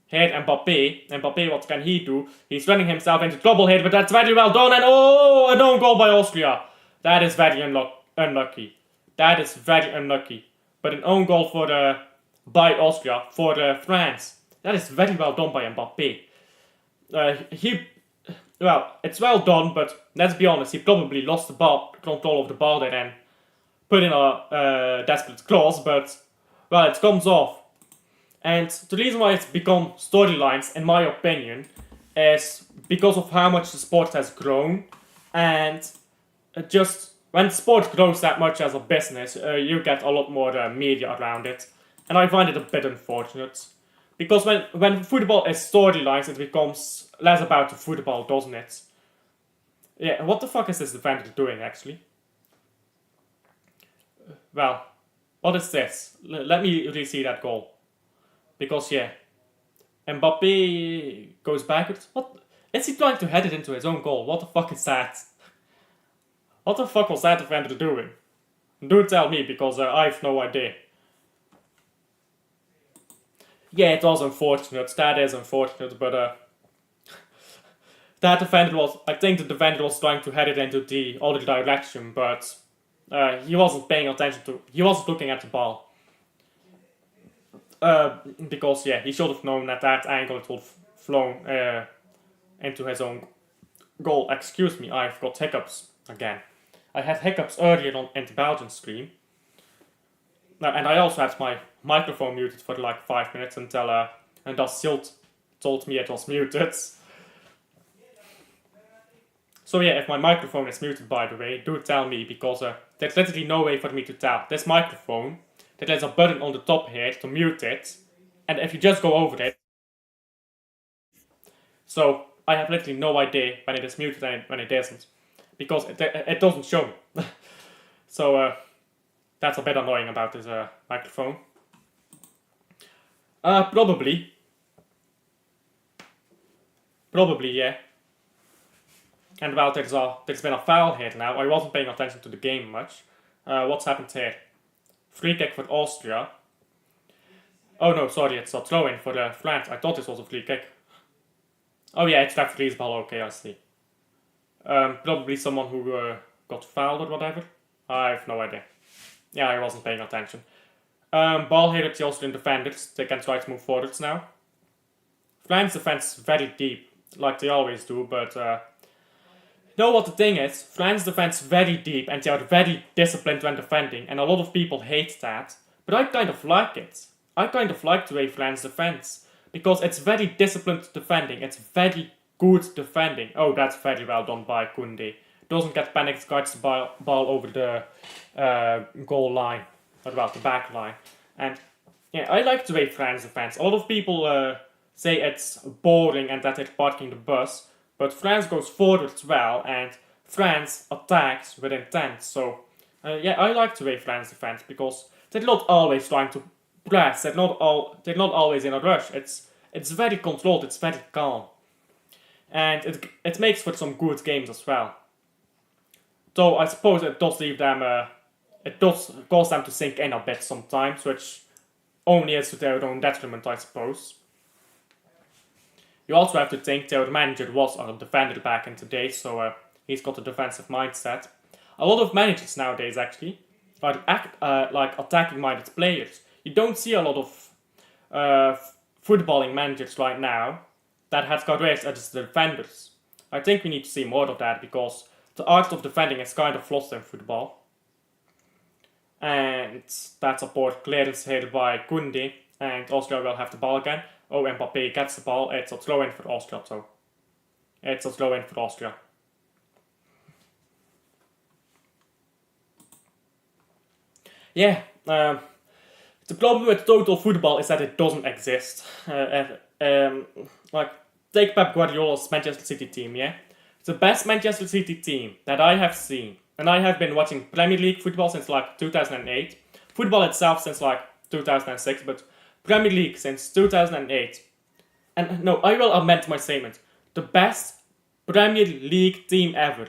Here Mbappe. Mbappe, what can he do? He's running himself into trouble here, but that's very well done. And oh, an own goal by Austria. That is very unlucky. That is very unlucky. But an own goal by Austria for France. That is very well done by Mbappe. It's well done, but let's be honest, he probably lost the control of the ball there and put in a desperate cross, but well, it comes off. And the reason why it's become storylines, in my opinion, is because of how much the sport has grown. And just when sport grows that much as a business, you get a lot more media around it. And I find it a bit unfortunate. Because when football is storylines, it becomes less about the football, doesn't it? Yeah, what the fuck is this defender doing, actually? Well, what is this? Let me re-see that goal. Because, yeah, Mbappe goes backwards. What? Is he trying to head it into his own goal? What the fuck is that? What the fuck was that defender doing? Do tell me, because I have no idea. Yeah, it was unfortunate. That is unfortunate, but I think the defender was trying to head it into the other direction, but he wasn't paying attention he wasn't looking at the ball. Because, yeah, he should have known at that angle it would have flown into his own goal. Excuse me, I've got hiccups. again. I had hiccups earlier on in the Belgian stream. And I also had my microphone muted for like 5 minutes until Silt told me it was muted. So yeah, if my microphone is muted, by the way, do tell me, because there's literally no way for me to tell. This microphone, there's a button on the top here to mute it, and if you just go over it, so I have literally no idea when it is muted and when it isn't, because it doesn't show me. So that's a bit annoying about this microphone. Probably, yeah. And well, there's been a foul here now. I wasn't paying attention to the game much. What's happened here? Free kick for Austria. Oh no, sorry, it's a throw-in for France. I thought this was a free kick. Oh yeah, it's referee's ball. Okay, I see. Probably someone who got fouled or whatever. I have no idea. Yeah, I wasn't paying attention. Ball here at the Austrian defenders. They can try to move forwards now. France defense very deep, like they always do, but you know what the thing is? France defends very deep and they are very disciplined when defending, and a lot of people hate that. But I kind of like it. I kind of like the way France defends, because it's very disciplined defending. It's very good defending. Oh, that's very well done by Koundé. Doesn't get panicked, guards the ball over the goal line, or well, the back line. And yeah, I like the way France defends. A lot of people say it's boring and that they're parking the bus, but France goes forwards well, and France attacks with intent. So yeah, I like the way France defends, because they're not always trying to press. They're not always in a rush. It's very controlled. It's very calm, and it makes for some good games as well. Though I suppose it does leave them. It does cause them to sink in a bit sometimes, which only is to their own detriment, I suppose. You also have to think their manager was a defender back in the day, so he's got a defensive mindset. A lot of managers nowadays actually are like attacking-minded players. You don't see a lot of footballing managers right now that have careers as defenders. I think we need to see more of that, because the art of defending is kind of lost in football. And that's a poor clearance here by Koundé, and Austria will have the ball again. Oh, Mbappé gets the ball. It's a throw-in for Austria, so. It's a throw-in for Austria. Yeah, the problem with total football is that it doesn't exist. Like, take Pep Guardiola's Manchester City team, yeah? The best Manchester City team that I have seen, and I have been watching Premier League football since like 2008, football itself since like 2006, but Premier League since 2008. And no, I will amend my statement. The best Premier League team ever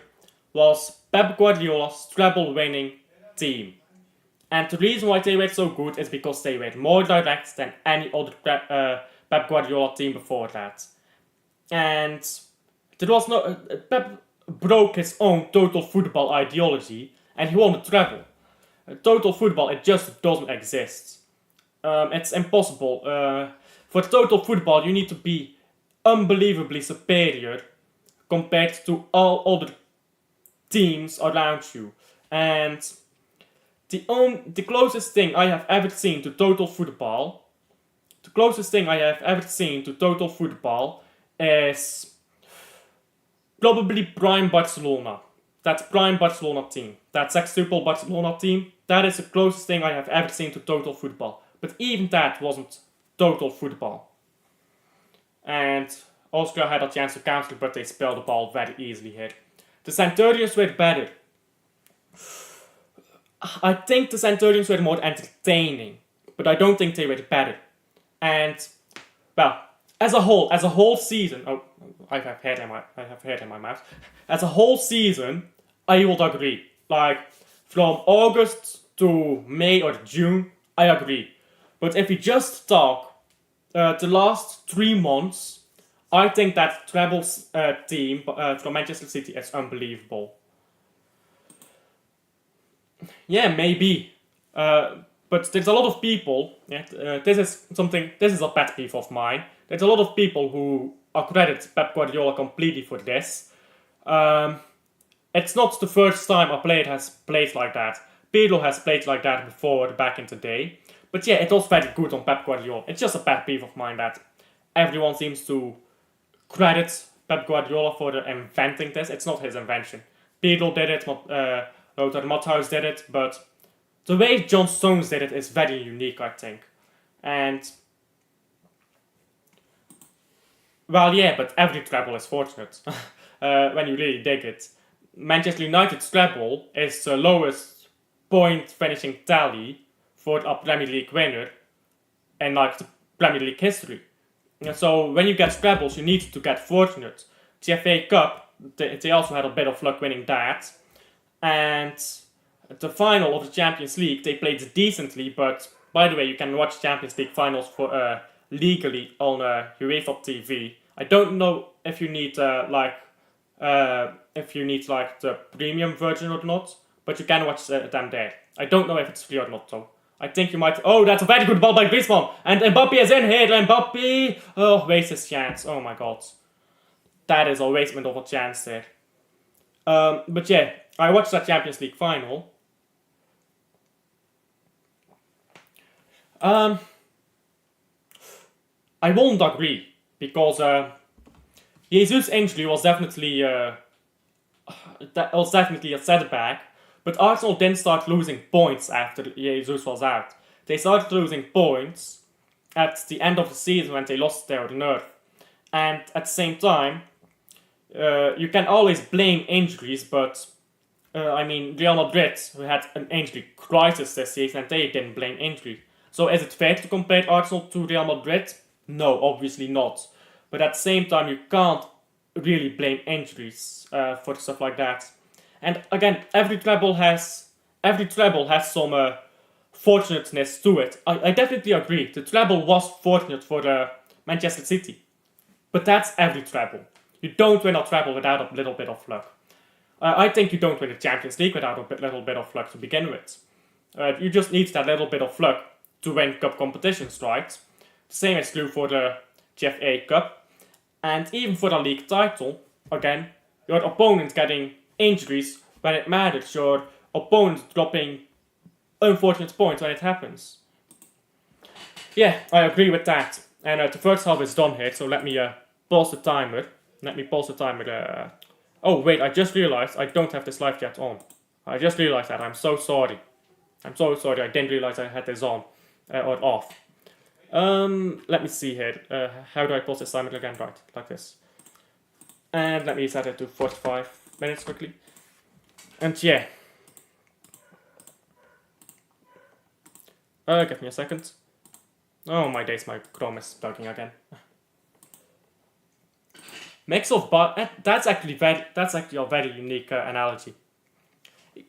was Pep Guardiola's treble-winning team. And the reason why they were so good is because they were more direct than any other Pep Guardiola team before that. And there was no... Pep broke his own total football ideology, and he won the treble. Total football, it just doesn't exist. It's impossible. For total football, you need to be unbelievably superior compared to all other teams around you. And the closest thing I have ever seen to total football, is probably prime Barcelona. That prime Barcelona team. That sextuple Barcelona team. That is the closest thing I have ever seen to total football. But even that wasn't total football. And Austria had a chance to counter, but they spilled the ball very easily here. The Centurions were better. I think the Centurions were more entertaining, but I don't think they were better. And, well, as a whole season, oh, I have hair in my mouth. As a whole season, I would agree. Like, from August to May or June, I agree. But if we just talk the last 3 months, I think that trebles team from Manchester City is unbelievable. Yeah, maybe. But there's a lot of people, this is a pet peeve of mine. There's a lot of people who accredit Pep Guardiola completely for this. And it's not the first time a player has played like that. Pirlo has played like that before, back in the day. But yeah, it was very good on Pep Guardiola. It's just a pet peeve of mine that everyone seems to credit Pep Guardiola for inventing this. It's not his invention. Pirlo did it, Lothar Matthaus did it, but the way John Stones did it is very unique, I think. And well, yeah, but every treble is fortunate when you really dig it. Manchester United's treble is the lowest point finishing tally for a Premier League winner in like the Premier League history. And so when you get trebles, you need to get fortunate. The FA Cup, they also had a bit of luck winning that. And the final of the Champions League, they played decently, but by the way, you can watch Champions League finals for legally on UEFA TV. I don't know if you need the premium version or not, but you can watch them there. I don't know if it's free or not though. I think you might. Oh, that's a very good ball by Griezmann, and Mbappe is in here. Mbappe, oh, wastes his chance. Oh my god, that is a wastement of a chance there. But yeah, I watched that Champions League final. I won't agree because Jesus' injury was definitely a setback. But Arsenal didn't start losing points after Jesus was out. They started losing points at the end of the season when they lost their nerve. And at the same time, you can always blame injuries, but Real Madrid, who had an injury crisis this season, and they didn't blame injury. So is it fair to compare Arsenal to Real Madrid? No, obviously not. But at the same time, you can't really blame injuries for stuff like that. And again, every treble has some fortunateness to it. I definitely agree. The treble was fortunate for Manchester City. But that's every treble. You don't win a treble without a little bit of luck. I think you don't win the Champions League without a little bit of luck to begin with. You just need that little bit of luck to win cup competitions, right? The same is true for the FA Cup. And even for the league title, again, your opponent getting injuries when it matters, your opponent dropping unfortunate points when it happens. Yeah, I agree with that. And the first half is done here, so let me pause the timer. Oh wait, I just realized I don't have this live chat on. I just realized that. I'm so sorry. I didn't realize I had this on or off. Let me see here. How do I pause this timer again? Right, like this. And let me set it to 45 minutes quickly. And yeah. Give me a second. Oh my days, my Chrome is bugging again. Mix of that's actually a very unique analogy.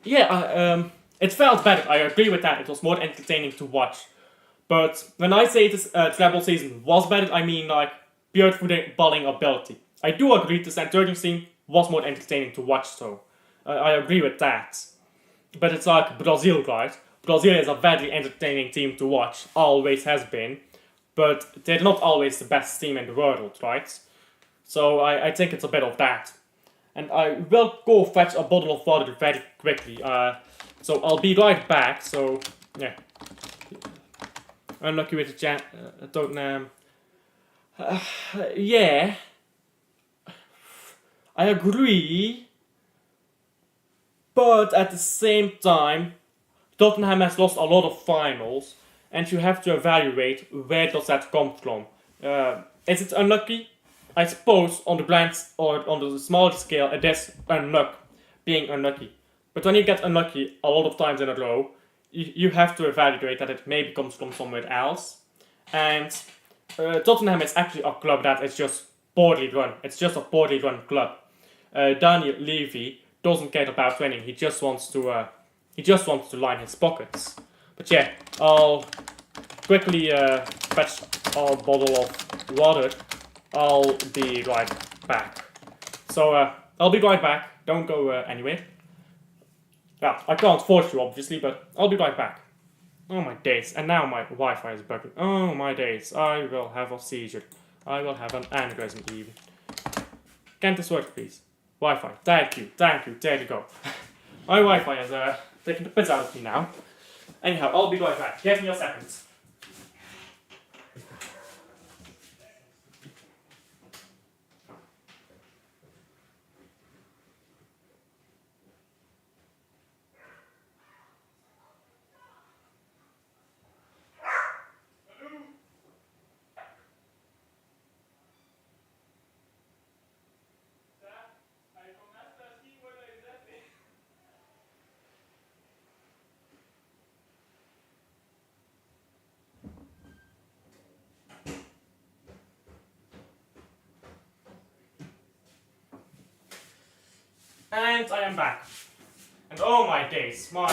Yeah, it felt better. I agree with that. It was more entertaining to watch. But when I say this treble season was better, I mean like pure footballing ability. I do agree the Centurion team was more entertaining to watch, so I agree with that. But it's like Brazil, right? Brazil is a very entertaining team to watch, always has been. But they're not always the best team in the world, right? So I think it's a bit of that. And I will go fetch a bottle of water very quickly. So I'll be right back, so yeah. Unlucky with the Tottenham. Yeah. I agree. But at the same time, Tottenham has lost a lot of finals. And you have to evaluate where does that come from. Is it unlucky? I suppose on the grand or on the smaller scale it is being unlucky. But when you get unlucky a lot of times in a row, you have to evaluate that it maybe comes from somewhere else. And Tottenham is actually a club that is just poorly run. It's just a poorly run club. Daniel Levy doesn't care about winning. He just wants to line his pockets. But yeah, I'll quickly fetch a bottle of water. I'll be right back. So I'll be right back. Don't go anywhere. Yeah, I can't force you obviously, but I'll be right back. Oh my days, and now my Wi-Fi is bugging. Oh my days, I will have a seizure. I will have an aneurysm even. Can this work please? Wi-Fi. Thank you. There you go. My Wi-Fi is taking the piss out of me now. Anyhow, I'll be right back. Give me a second. And I am back. And oh my days, my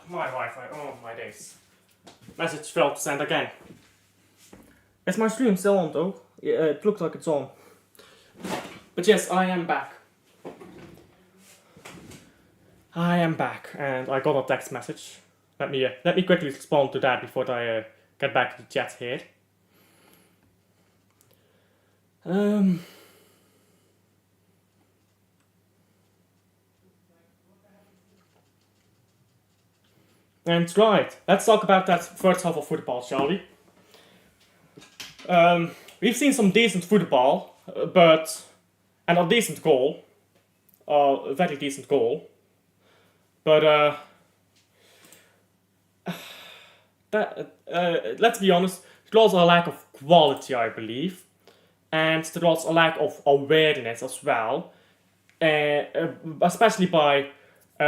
Wi-Fi, oh my days. Message failed to send again. Is my stream still on though? Yeah, it looks like it's on. But yes, I am back. I am back, and I got a text message. Let me quickly respond to that before I get back to the chat here. And right, let's talk about that first half of football, shall we? We've seen some decent football, and a decent goal, a very decent goal, but let's be honest, there was a lack of quality, I believe, and there was a lack of awareness as well, especially by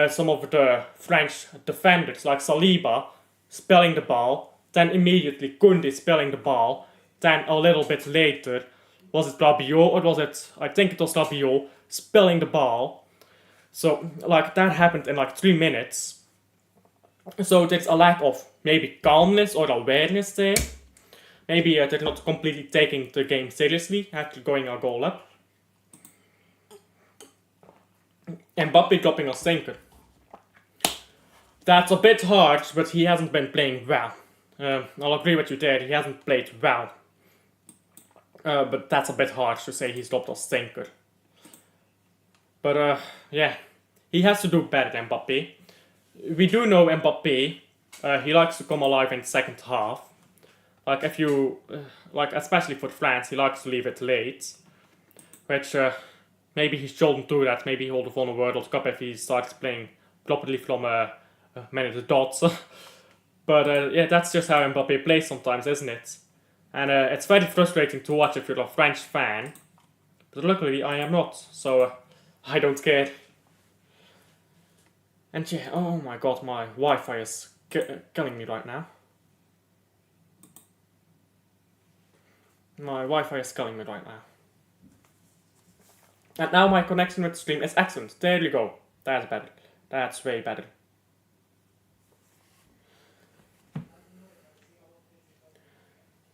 some of the French defenders, like Saliba, spilling the ball, then immediately Koundé spilling the ball, then a little bit later, was it Rabiot or was it, I think it was Rabiot, spilling the ball. So, like, that happened in like 3 minutes. So there's a lack of maybe calmness or awareness there. Maybe they're not completely taking the game seriously, after going a goal up. Mbappe dropping a stinker. That's a bit harsh, but he hasn't been playing well. I'll agree with you there, he hasn't played well. But that's a bit harsh to say he's dropped a stinker. But yeah, he has to do better than Mbappe. We do know Mbappe, he likes to come alive in the second half. Like if you, like especially for France, he likes to leave it late. Which maybe he shouldn't do that. Maybe he would have won a World Cup if he starts playing properly from minute dots. But yeah, that's just how Mbappe plays sometimes, isn't it? And it's very frustrating to watch if you're a French fan. But luckily I am not, so I don't care. And yeah, oh my god, my Wi-Fi is killing me right now. My Wi-Fi is killing me right now. And now my connection with the stream is excellent. There you go. That's better. That's way better.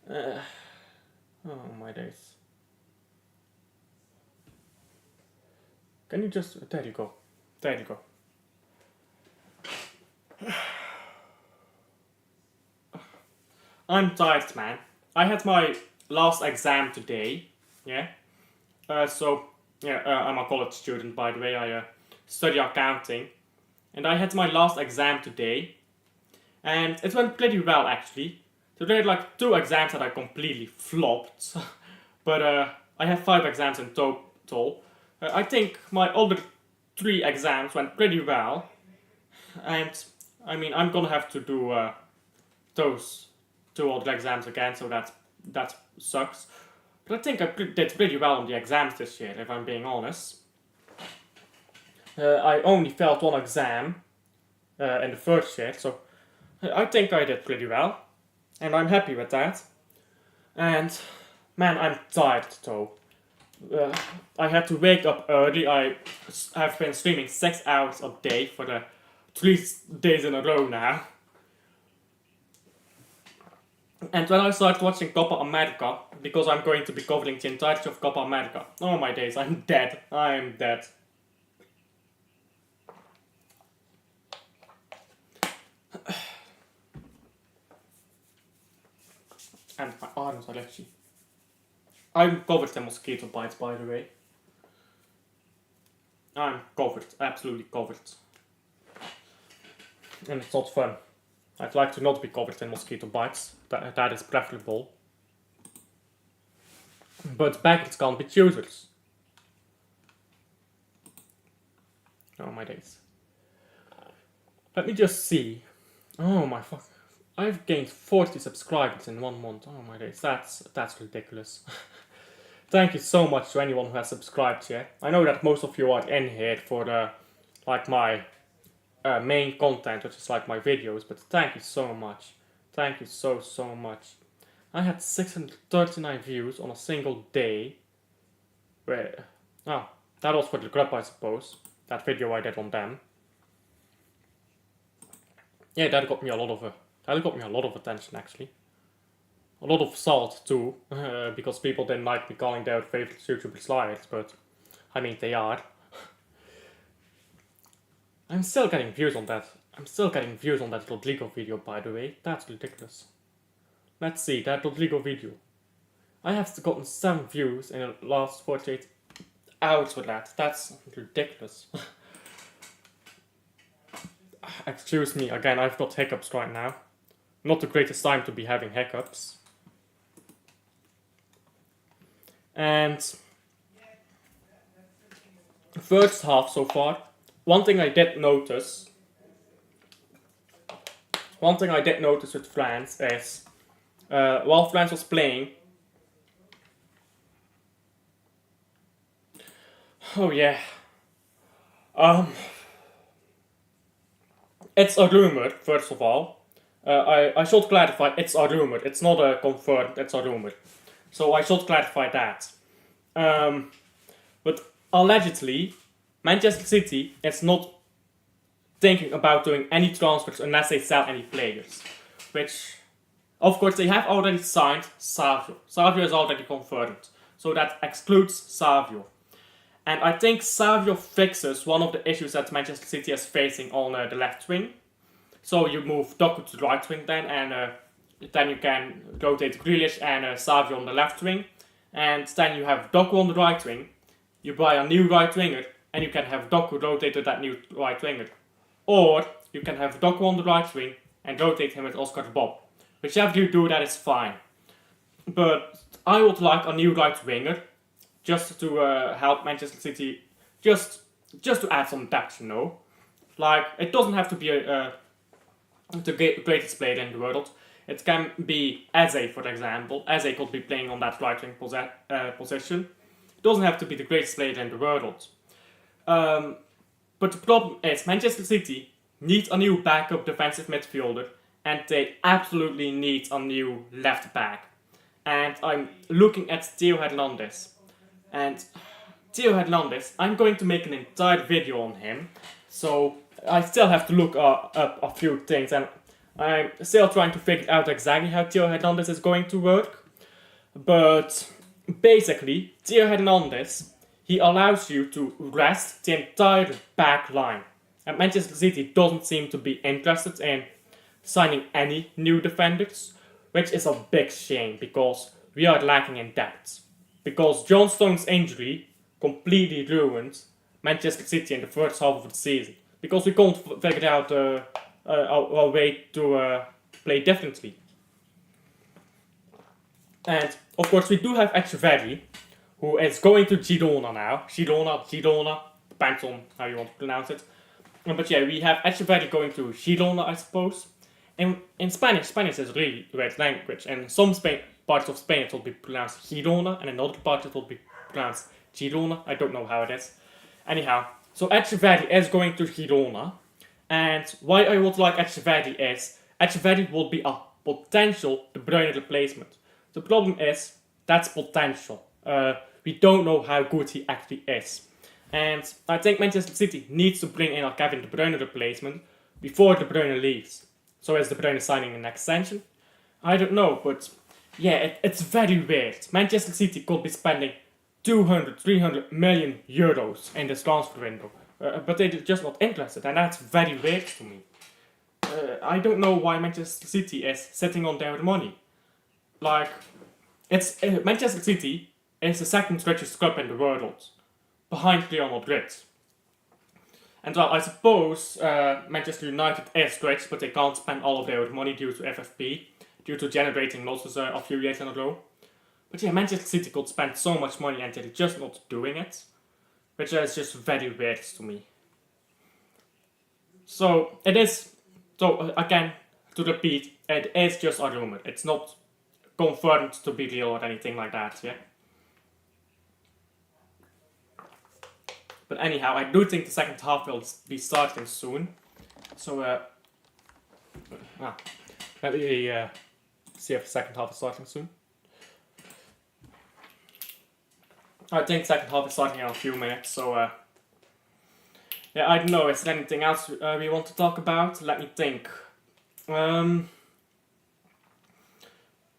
Oh my days. Can you just... There you go. There you go. I'm tired, man. I had my last exam today. Yeah. I'm a college student, by the way. I study accounting. And I had my last exam today. And it went pretty well, actually. So there are like 2 exams that I completely flopped. But I have 5 exams in total. I think my other 3 exams went pretty well. And, I mean, I'm gonna have to do those 2 other exams again, so that sucks. But I think I did pretty well on the exams this year, if I'm being honest. I only failed 1 exam in the first year, so I think I did pretty well. And I'm happy with that. And, man, I'm tired though. I had to wake up early. I have been streaming 6 hours a day for the 3 days in a row now. And when I started watching Copa America, because I'm going to be covering the entirety of Copa America, oh my days, I'm dead. I'm dead. And my arms are itchy. I'm covered in mosquito bites, by the way. I'm covered, absolutely covered. And it's not fun. I'd like to not be covered in mosquito bites. That is preferable. But beggars can't be choosers. Oh my days. Let me just see. Oh my fuck. I've gained 40 subscribers in 1 month. Oh my days, that's ridiculous. Thank you so much to anyone who has subscribed here. I know that most of you are in here for the, like, my main content, which is like my videos, but thank you so much. Thank you so much. I had 639 views on a single day. Where, oh, that was for the club, I suppose. That video I did on them. Yeah, that got me a lot of attention actually. A lot of salt too, because people didn't like me calling their favorite YouTubers liars, but I mean they are. I'm still getting views on that. I'm still getting views on that Rodrigo video, by the way. That's ridiculous. Let's see, that Rodrigo video. I have gotten 7 views in the last 48 hours for that. That's ridiculous. Excuse me, again, I've got hiccups right now. Not the greatest time to be having hiccups. And first half so far, one thing I did notice with France is, while France was playing, oh yeah, it's a rumor, first of all. I should clarify, it's a rumor, it's not a confirmed, it's a rumor. So I should clarify that. But allegedly, Manchester City is not thinking about doing any transfers unless they sell any players. Which, of course, they have already signed Savio. Savio is already confirmed. So that excludes Savio. And I think Savio fixes one of the issues that Manchester City is facing on the left wing. So you move Doku to the right wing then, and then you can rotate Grealish and Savio on the left wing. And then you have Doku on the right wing. You buy a new right winger, and you can have Doku rotate to that new right winger. Or you can have Doku on the right wing and rotate him with Oscar Bob. Whichever you do, that is fine. But I would like a new right winger, just to help Manchester City, just to add some depth, you know. Like, it doesn't have to be the greatest player in the world. It can be Eze, for example. Eze could be playing on that right wing position. It doesn't have to be the greatest player in the world. But the problem is, Manchester City needs a new backup defensive midfielder, and they absolutely need a new left back. And I'm looking at Theo Hernandez. And Theo Hernandez, I'm going to make an entire video on him. So I still have to look up a few things, and I'm still trying to figure out exactly how Theo Hernandez is going to work. But basically, Theo Hernandez, he allows you to rest the entire back line. And Manchester City doesn't seem to be interested in signing any new defenders, which is a big shame because we are lacking in depth. Because John Stones' injury completely ruined Manchester City in the first half of the season. Because we couldn't figure out a way to play differently. And of course we do have Echeverri, who is going to Girona now. Girona, depends on how you want to pronounce it. But yeah, we have Echeverri going to Girona, I suppose. And in Spanish is a really weird language. And in some parts of Spain it will be pronounced Girona, and in other parts it will be pronounced Girona. I don't know how it is. Anyhow, so Echeverri is going to Girona. And why I would like Echeverri is, Echeverri will be a potential De Bruyne replacement. The problem is, that's potential. We don't know how good he actually is. And I think Manchester City needs to bring in a Kevin De Bruyne replacement before De Bruyne leaves. So is De Bruyne signing an extension? I don't know, but yeah, it's very weird. Manchester City could be spending 200, 300 million euros in this transfer window. But they're just not interested, and that's very weird to me. I don't know why Manchester City is sitting on their money. Like, it's Manchester City is the second richest club in the world, behind Real Madrid. And well, I suppose Manchester United is rich, but they can't spend all of their money due to FFP, due to generating losses a few years in a row. But yeah, Manchester City could spend so much money and they're just not doing it, which is just very weird to me. So it is. So again, to repeat, it is just a rumor. It's not confirmed to be real or anything like that. Yeah. But anyhow, I do think the second half will be starting soon. So let me see if the second half is starting soon. I think the second half is starting in a few minutes. So yeah, I don't know. Is there anything else we want to talk about? Let me think. Well,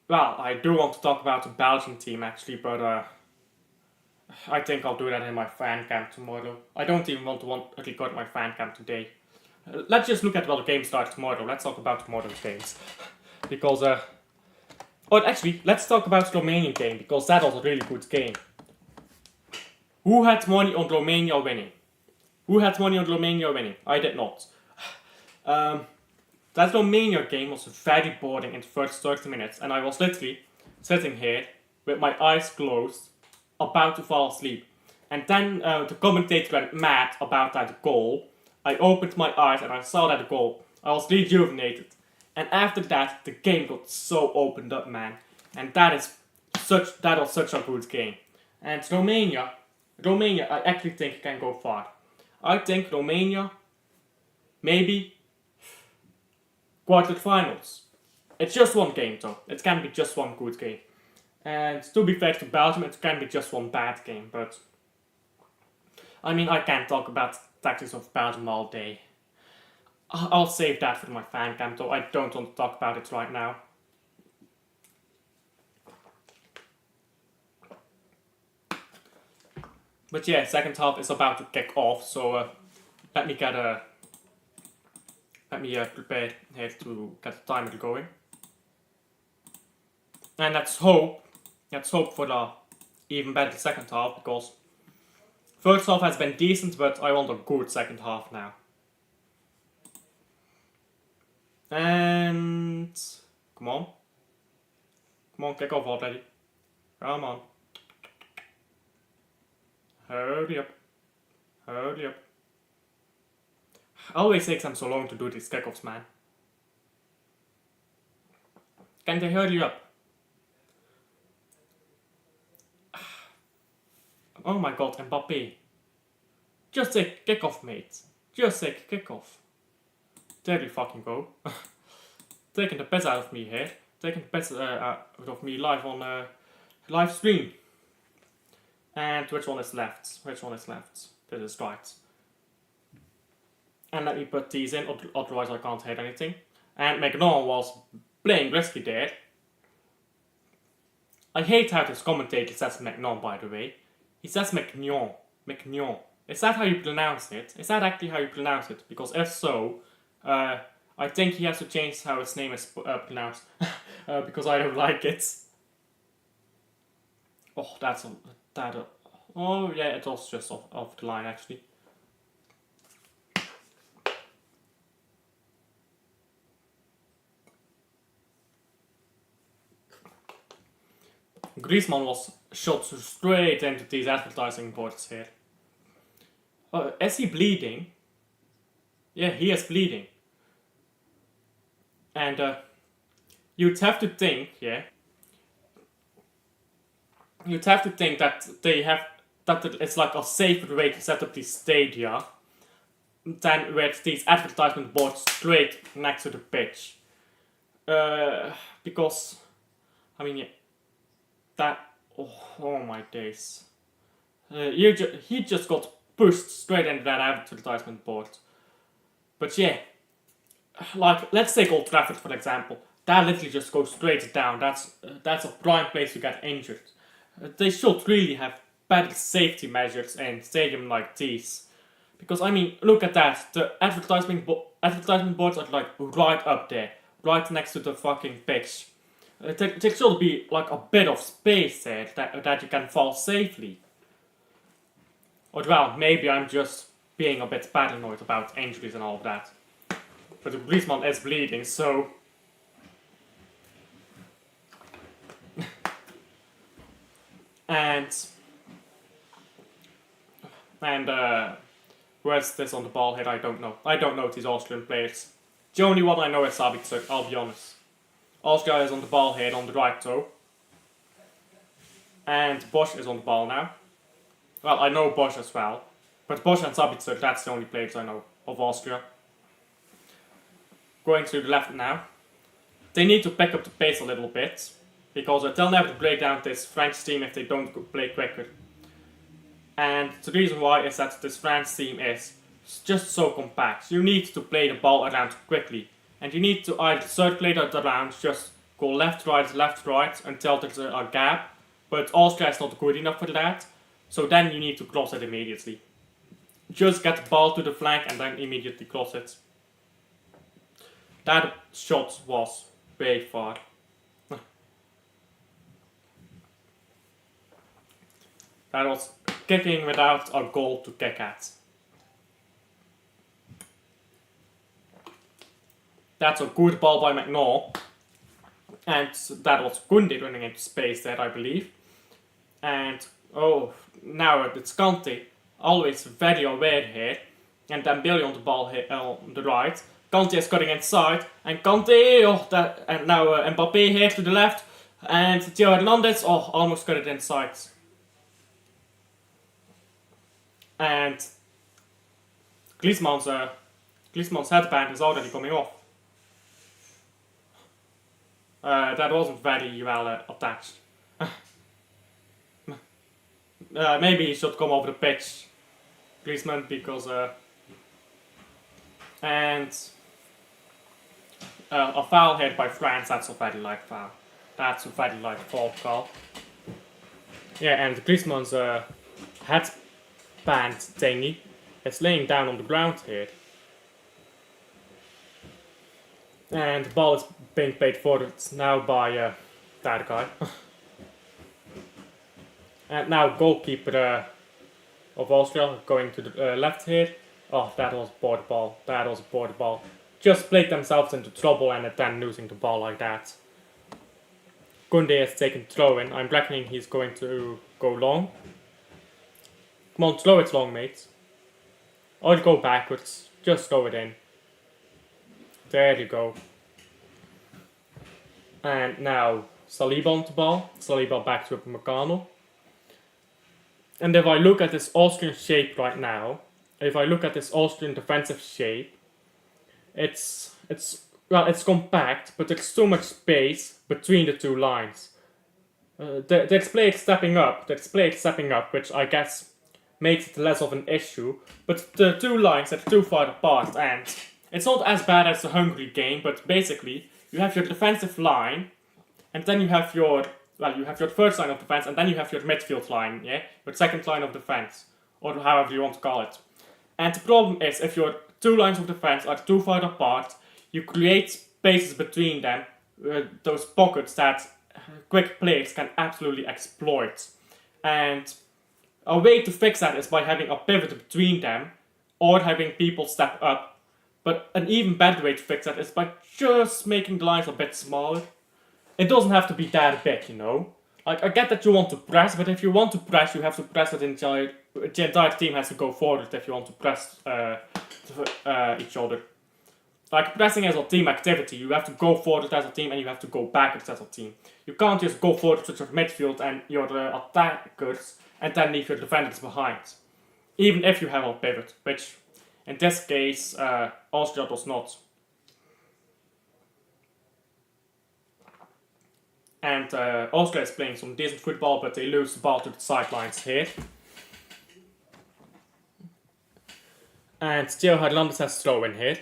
I do want to talk about the Belgian team actually, but I think I'll do that in my fan cam tomorrow. I don't even want to record my fan cam today. Let's just look at the game starts tomorrow. Let's talk about tomorrow's games. Because, actually, let's talk about the Romanian game, because that was a really good game. Who had money on Romania winning? Who had money on Romania winning? I did not. That Romania game was very boring in the first 30 minutes, and I was literally sitting here with my eyes closed, about to fall asleep. And then the commentator went mad about that goal. I opened my eyes and I saw that goal. I was rejuvenated. And after that, the game got so opened up, man. And that was such a good game. And Romania, I actually think can go far. I think Romania, maybe quarterfinals. It's just one game though. It can be just one good game. And to be fair to Belgium, it can be just one bad game, but I mean, I can't talk about the tactics of Belgium all day. I'll save that for my fan cam, though I don't want to talk about it right now. But yeah, second half is about to kick off, so let me prepare here to get the timer going. And let's hope for the even better second half, because first half has been decent, but I want a good second half now. And come on, kick off already. Come on. Hurry up. Always takes them so long to do these kickoffs, man. Can they hurry up? Oh my god, Mbappé. Just take kickoff, mate. Just take kickoff. There you fucking go. Taking the piss out of me here. Taking the piss out of me live on live stream. And which one is left? This is right. And let me put these in, otherwise I can't hit anything. And Magnon was playing risky there. I hate how this commentator says Magnon, by the way. He says Magnon. Is that how you pronounce it? Is that actually how you pronounce it? Because if so, I think he has to change how his name is pronounced. Because I don't like it. Oh, oh yeah, it was just off the line actually. Griezmann was shot straight into these advertising boards here. Is he bleeding? Yeah, he is bleeding. And you'd have to think, that it's like a safer way to set up these stadia than with these advertisement boards straight next to the pitch. Because, I mean, oh my days. He just got pushed straight into that advertisement board. But yeah, like, let's take Old Trafford for example. That literally just goes straight down. That's a prime place to get injured. They should really have better safety measures in stadium like these. Because, I mean, look at that. The advertisement boards are like right up there. Right next to the fucking pitch. There should be like a bit of space there that you can fall safely. Or well, maybe I'm just being a bit paranoid about injuries and all of that. But the Griezmann is bleeding, so... and where's this on the ball here? I don't know. I don't know these Austrian players. The only one I know is Sabitzer, I'll be honest. Austria is on the ball here on the right toe. And Bosch is on the ball now. Well, I know Bosch as well. But Bosch and Sabitzer, that's the only players I know of Austria. Going to the left now. They need to pick up the pace a little bit. Because they'll never break down this French team if they don't play quicker. And the reason why is that this French team is just so compact. You need to play the ball around quickly. And you need to either circulate it around, just go left, right until there's a gap. But Austria is not good enough for that. So then you need to cross it immediately. Just get the ball to the flank and then immediately cross it. That shot was way far. That was kicking without a goal to kick at. That's a good ball by McNaw. And that was Koundé running into space there, I believe. And, oh, now it's Kanté. Always very aware here. And Dembele on the ball here, on the right. Kanté is cutting inside. And Kanté, and now Mbappé here to the left. And Theo Hernandez, almost cut it inside. And Griezmann's headband is already coming off. That wasn't very well attached. Maybe he should come over the pitch, Griezmann, because and a foul here by France. That's a very light foul. That's a very light foul call. Yeah, and Griezmann's headband thingy is laying down on the ground here. And the ball is being played forward now by that guy. And now goalkeeper of Austria going to the left here. Oh, that was a poor ball. That was a poor ball. Just played themselves into trouble and then losing the ball like that. Koundé is taking throw in. I'm reckoning he's going to go long. Come on, throw it long, mate. Or go backwards. Just throw it in. There you go. And now Saliba on the ball. Saliba back to Upamecano. And if I look at this Austrian shape right now, if I look at this Austrian defensive shape, it's compact, but there's so much space between the two lines. The display is stepping up. Which I guess makes it less of an issue. But the two lines are too far apart, and it's not as bad as the Hungary game. But basically, you have your defensive line, and then you have your first line of defense, and then you have your midfield line, yeah, your second line of defense, or however you want to call it. And the problem is, if your two lines of defense are too far apart, you create spaces between them, those pockets that quick players can absolutely exploit. And a way to fix that is by having a pivot between them, or having people step up. But an even better way to fix that is by just making the lines a bit smaller. It doesn't have to be that big, you know. Like, I get that you want to press, but if you want to press, you have to press it the entire team has to go forward if you want to press each other. Like, pressing is a team activity. You have to go forward as a team and you have to go backwards as a team. You can't just go forward with your midfield and your attackers and then leave your defenders behind. Even if you have a pivot, which in this case Austria does not. And Austria is playing some decent football, but they lose the ball to the sidelines here. And Theo Hernandez has throw in here.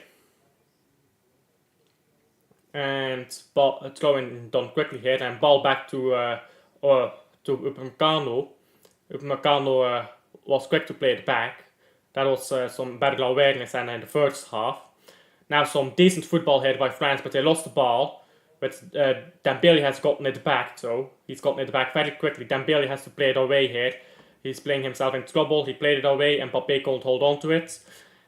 And throw in done quickly here, and ball back to Upamecano. Upamecano was quick to play it back. That was some better awareness than in the first half. Now some decent football here by France, but they lost the ball. But Dembele has gotten it back, so he's gotten it back very quickly. Dembele has to play it away here. he's playing himself in trouble. He played it away, and Mbappé can't hold on to it.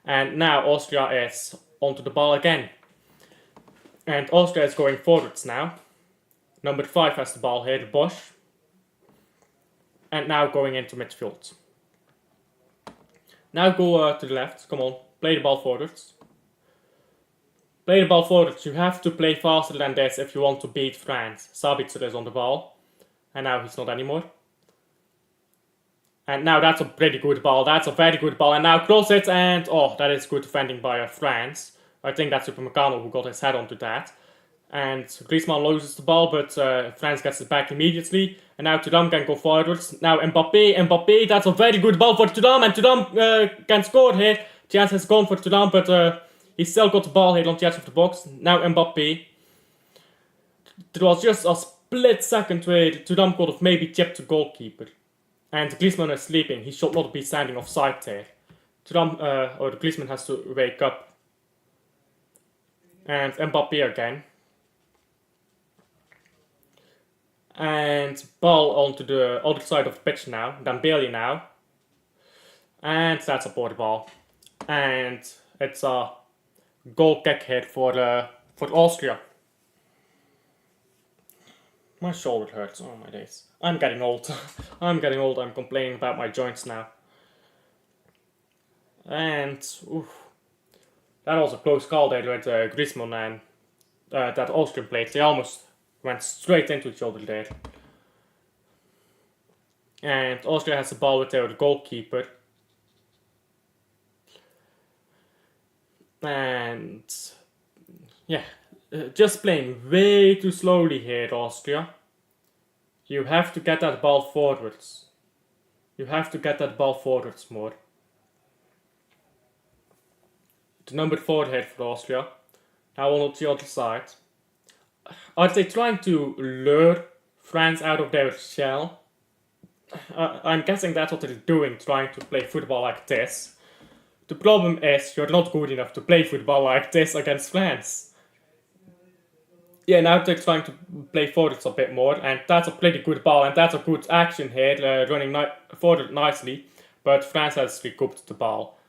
And now Austria is onto the ball again. And Austria is going forwards now. Number 5 has the ball here, Bosch. And now going into midfield. Now go to the left. Come on, play the ball forwards. Play the ball forwards. You have to play faster than this if you want to beat France. Sabitzer is on the ball. And now he's not anymore. And now that's a pretty good ball. That's a very good ball. And now cross it. And oh, that is good defending by France. I think that's Upamecano who got his head onto that. And Griezmann loses the ball, but France gets it back immediately. And now Thuram can go forwards. Now Mbappé, that's a very good ball for Thuram. And Thuram can score here. Chance has gone for Thuram, but he still got the ball here on the edge of the box. Now Mbappé. There was just a split second where Thuram could have maybe chipped the goalkeeper. And Griezmann is sleeping. He should not be standing offside there. Griezmann has to wake up. And Mbappé again. And ball onto the other side of the pitch now. Dembele now. And that's a poor ball. And it's a goal kick here for Austria. My shoulder hurts. Oh my days. I'm getting old. I'm getting old. I'm complaining about my joints now. And that was a close call there with Griezmann and that Austrian played. They almost went straight into each other there. And Austria has the ball with their goalkeeper. And yeah, just playing way too slowly here, Austria. You have to get that ball forwards. You have to get that ball forwards more. The number 4 here for Austria. Now on the other side. Are they trying to lure France out of their shell? I'm guessing that's what they're doing, trying to play football like this. The problem is you're not good enough to play football like this against France. Yeah, now they're trying to play forwards a bit more, and that's a pretty good ball, and that's a good action here, running forward nicely, but France has recouped the ball.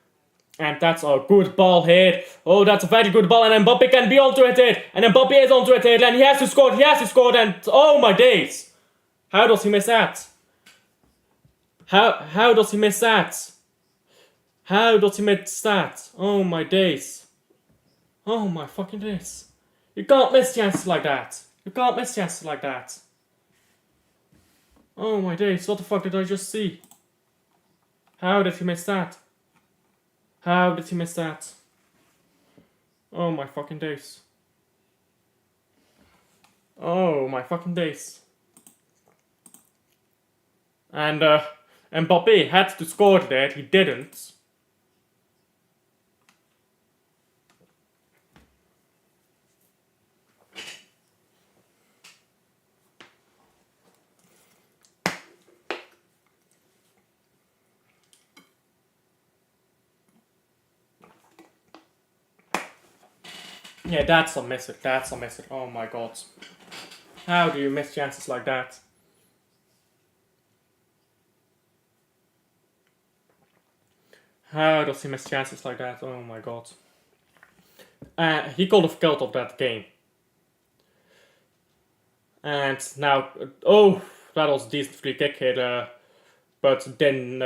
And that's a good ball here. Oh, that's a very good ball, and Mbappé can be onto it here, and Mbappé is onto it here, and he has to score, and oh my days! How does he miss that? How does he miss that? How does he miss that? Oh my days. Oh my fucking days. You can't miss chances like that. You can't miss chances like that. Oh my days, what the fuck did I just see? How did he miss that? How did he miss that? Oh my fucking days. Oh my fucking days. And Mbappé had to score there, he didn't. Yeah, that's a misser. That's a misser. Oh my god. How do you miss chances like that? How does he miss chances like that? Oh my god. He could have killed off that game. And now, oh, that was a decent free kick here, but didn't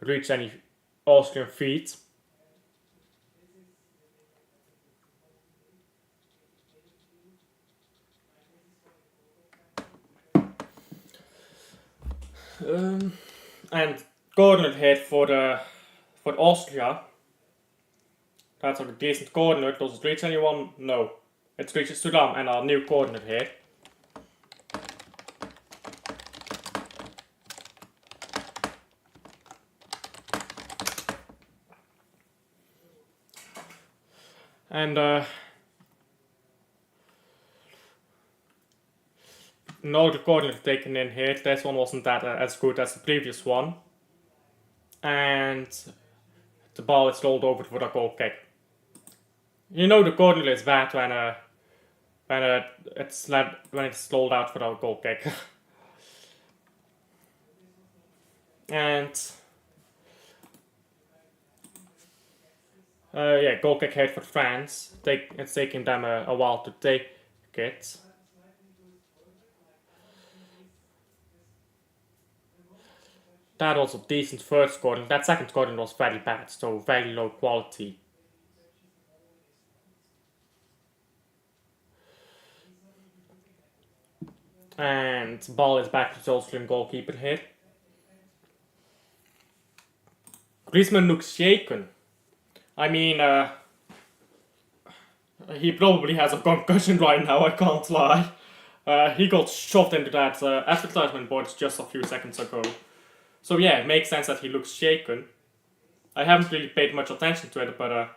reach any Austrian feet. And corner hit for Austria. That's a decent corner. Does it reach anyone? No. It reaches Thuram and a new corner here. And another corner taken in here. This one wasn't that as good as the previous one. And the ball is rolled over for a goal kick. You know the corner is bad when it's rolled out for a goal kick. And yeah, goal kick ahead for France. It's taking them a while to take it. That was a decent first scoring. That second scoring was very bad, so very low quality. And ball is back to the Austrian goalkeeper here. Griezmann looks shaken. I mean, he probably has a concussion right now, I can't lie. He got shoved into that advertisement board just a few seconds ago. So yeah, it makes sense that he looks shaken. I haven't really paid much attention to it, but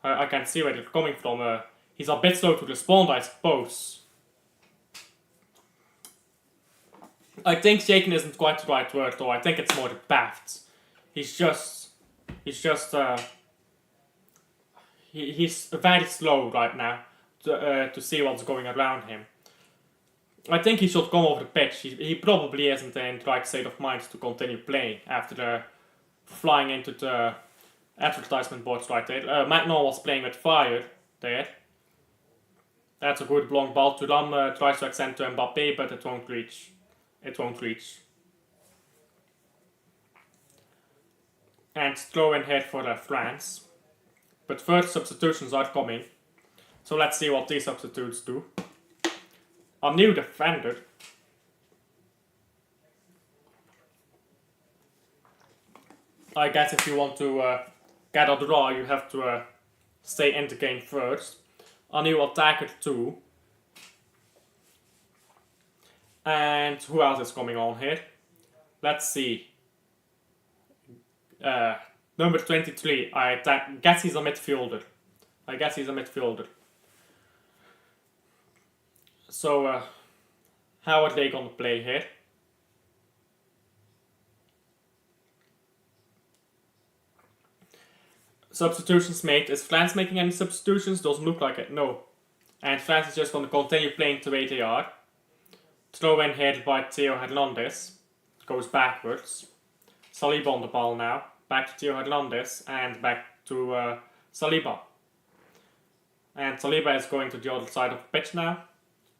I can see where it's coming from. He's a bit slow to respond, I suppose. I think shaken isn't quite the right word, though. I think it's more baffed. He's very slow right now to see what's going around him. I think he should come over the pitch. He probably isn't in the right state of mind to continue playing after flying into the advertisement boards right there. Magnon was playing with fire there. That's a good long ball. Thuram tries to extend to Mbappé, but it won't reach. It won't reach. And throw in here for France. But first substitutions are coming. So let's see what these substitutes do. A new defender. I guess if you want to get a draw, you have to stay in the game first. A new attacker too. And who else is coming on here? Let's see. Number 23. I guess he's a midfielder. So, how are they gonna play here? Substitutions made. Is France making any substitutions? Doesn't look like it, no. And France is just gonna continue playing the way they are. Throw in here by Theo Hernandez. Goes backwards. Saliba on the ball now. Back to Theo Hernandez and back to Saliba. And Saliba is going to the other side of the pitch now.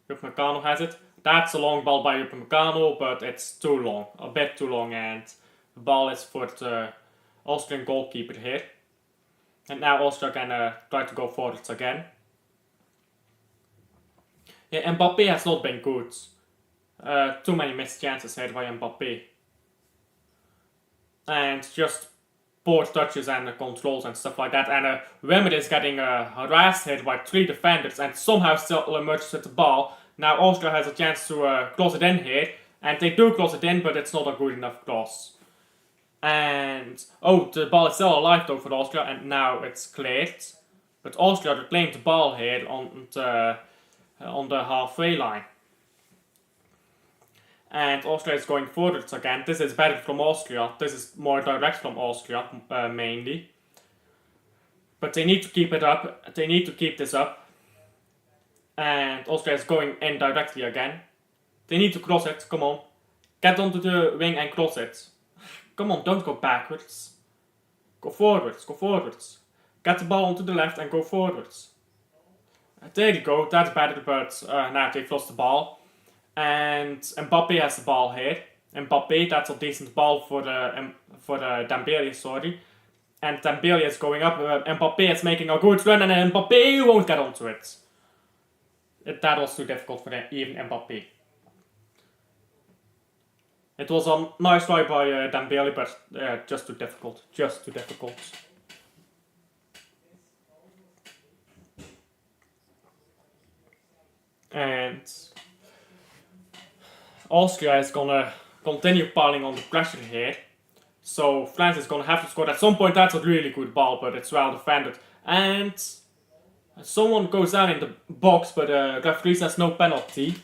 Upamecano has it. That's a long ball by Upamecano, but it's too long. A bit too long, and the ball is for the Austrian goalkeeper here. And now Austria can try to go forwards again. Yeah, Mbappé has not been good. Too many missed chances here by Mbappé. And just poor touches and controls and stuff like that. And Wimmer is getting harassed here by 3 defenders and somehow still emerges with the ball. Now Austria has a chance to cross it in here. And they do cross it in, but it's not a good enough cross. And, oh, the ball is still alive though for Austria, and now it's cleared. But Austria reclaimed the ball here on the halfway line. And Austria is going forwards again. This is better from Austria. This is more direct from Austria, mainly. But they need to keep it up. They need to keep this up. And Austria is going in directly again. They need to cross it. Come on. Get onto the wing and cross it. Come on, don't go backwards. Go forwards, go forwards. Get the ball onto the left and go forwards. There you go, that's better, but now they've lost the ball. And Mbappé has the ball here. Mbappé, that's a decent ball for Dembele, sorry. And Dembele is going up. Mbappé is making a good run, and Mbappé won't get onto it. That was too difficult for even Mbappé. It was a nice try by Dembele, but just too difficult. Just too difficult. And Austria is gonna continue piling on the pressure here. So France is gonna have to score at some point. That's a really good ball, but it's well defended. And someone goes down in the box, but referee says no penalty.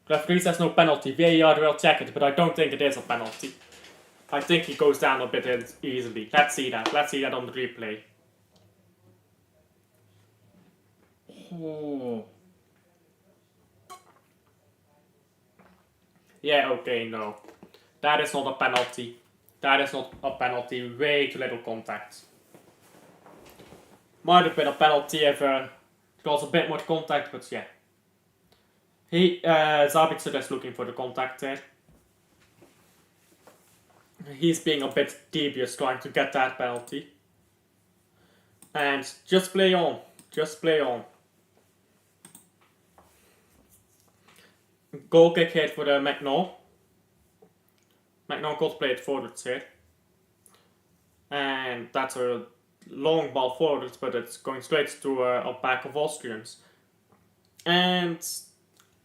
Referee says no penalty. VAR will check it, but I don't think it is a penalty. I think he goes down a bit easily. Let's see that. Let's see that on the replay. Oh. Yeah, okay, no. That is not a penalty. That is not a penalty, way too little contact. Might have been a penalty if it was a bit more contact, but yeah. Sabitzer is looking for the contact there. He's being a bit devious trying to get that penalty. And just play on. Just play on. Goal kick here for the Magnon. Magnon got played forwards here. And that's a long ball forwards, but it's going straight to a pack of Austrians. And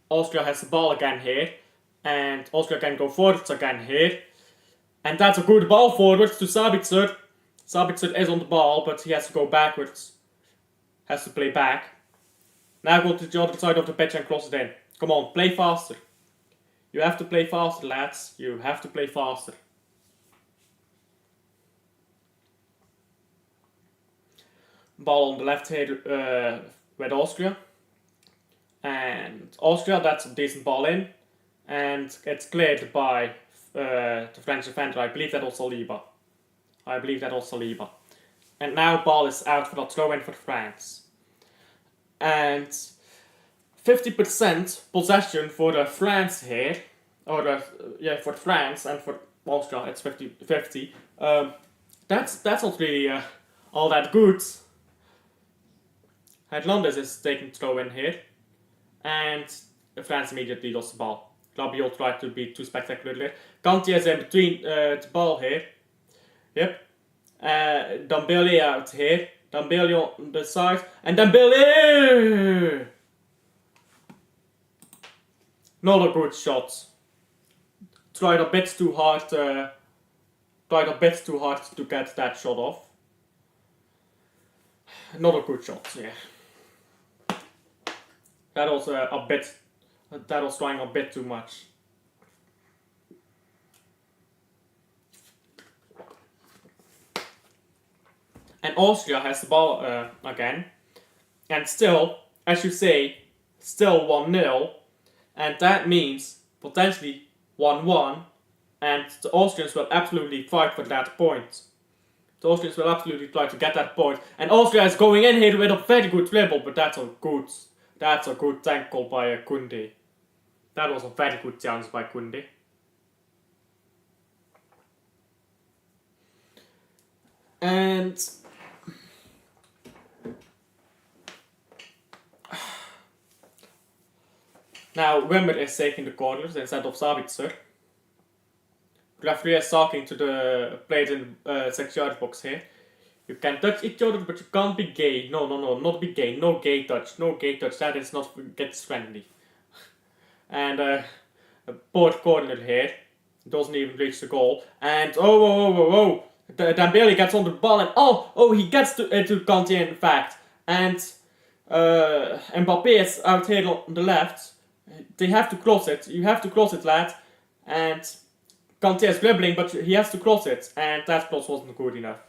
Austria has the ball again here. And Austria can go forwards again here. And that's a good ball forwards to Sabitzer. Sabitzer is on the ball, but he has to go backwards. Has to play back. Now go to the other side of the pitch and cross it in. Come on, play faster. You have to play faster, lads. You have to play faster. Ball on the left here with Austria. And Austria, that's a decent ball in. And it's cleared by the French defender. I believe that was Saliba. And now ball is out for the throw-in for France. And 50% possession for the France here. Or for France, and for Austria it's 50-50. That's not really all that good. Hernandez is taking throw-in here. And France immediately lost the ball. Rabiot tried to be too spectacular. Kanté is in between the ball here. Yep. Dembele out here. Dembele on the side. And Dembele! Not a good shot. Tried a bit too hard to get that shot off. Not a good shot, yeah. That was trying a bit too much. And Austria has the ball again. And still, as you say, still 1-0. And that means potentially 1-1. And the Austrians will absolutely fight for that point. The Austrians will absolutely try to get that point. And Austria is going in here with a very good dribble, but that's a good tackle by Koundé. That was a very good chance by Koundé. And now Wimmer is taking the corners instead of Sabitzer. The referee is talking to the players in the 6-yard box here. You can touch each other, but you can't be gay. No, not be gay. No gay touch. That is not gets friendly. And a poor corner here. Doesn't even reach the goal. And oh. Dembele gets on the ball and he gets to Kanté in fact. And Mbappé is out here on the left. They have to cross it. You have to cross it, lad. And Kanté is dribbling, but he has to cross it. And that cross wasn't good enough.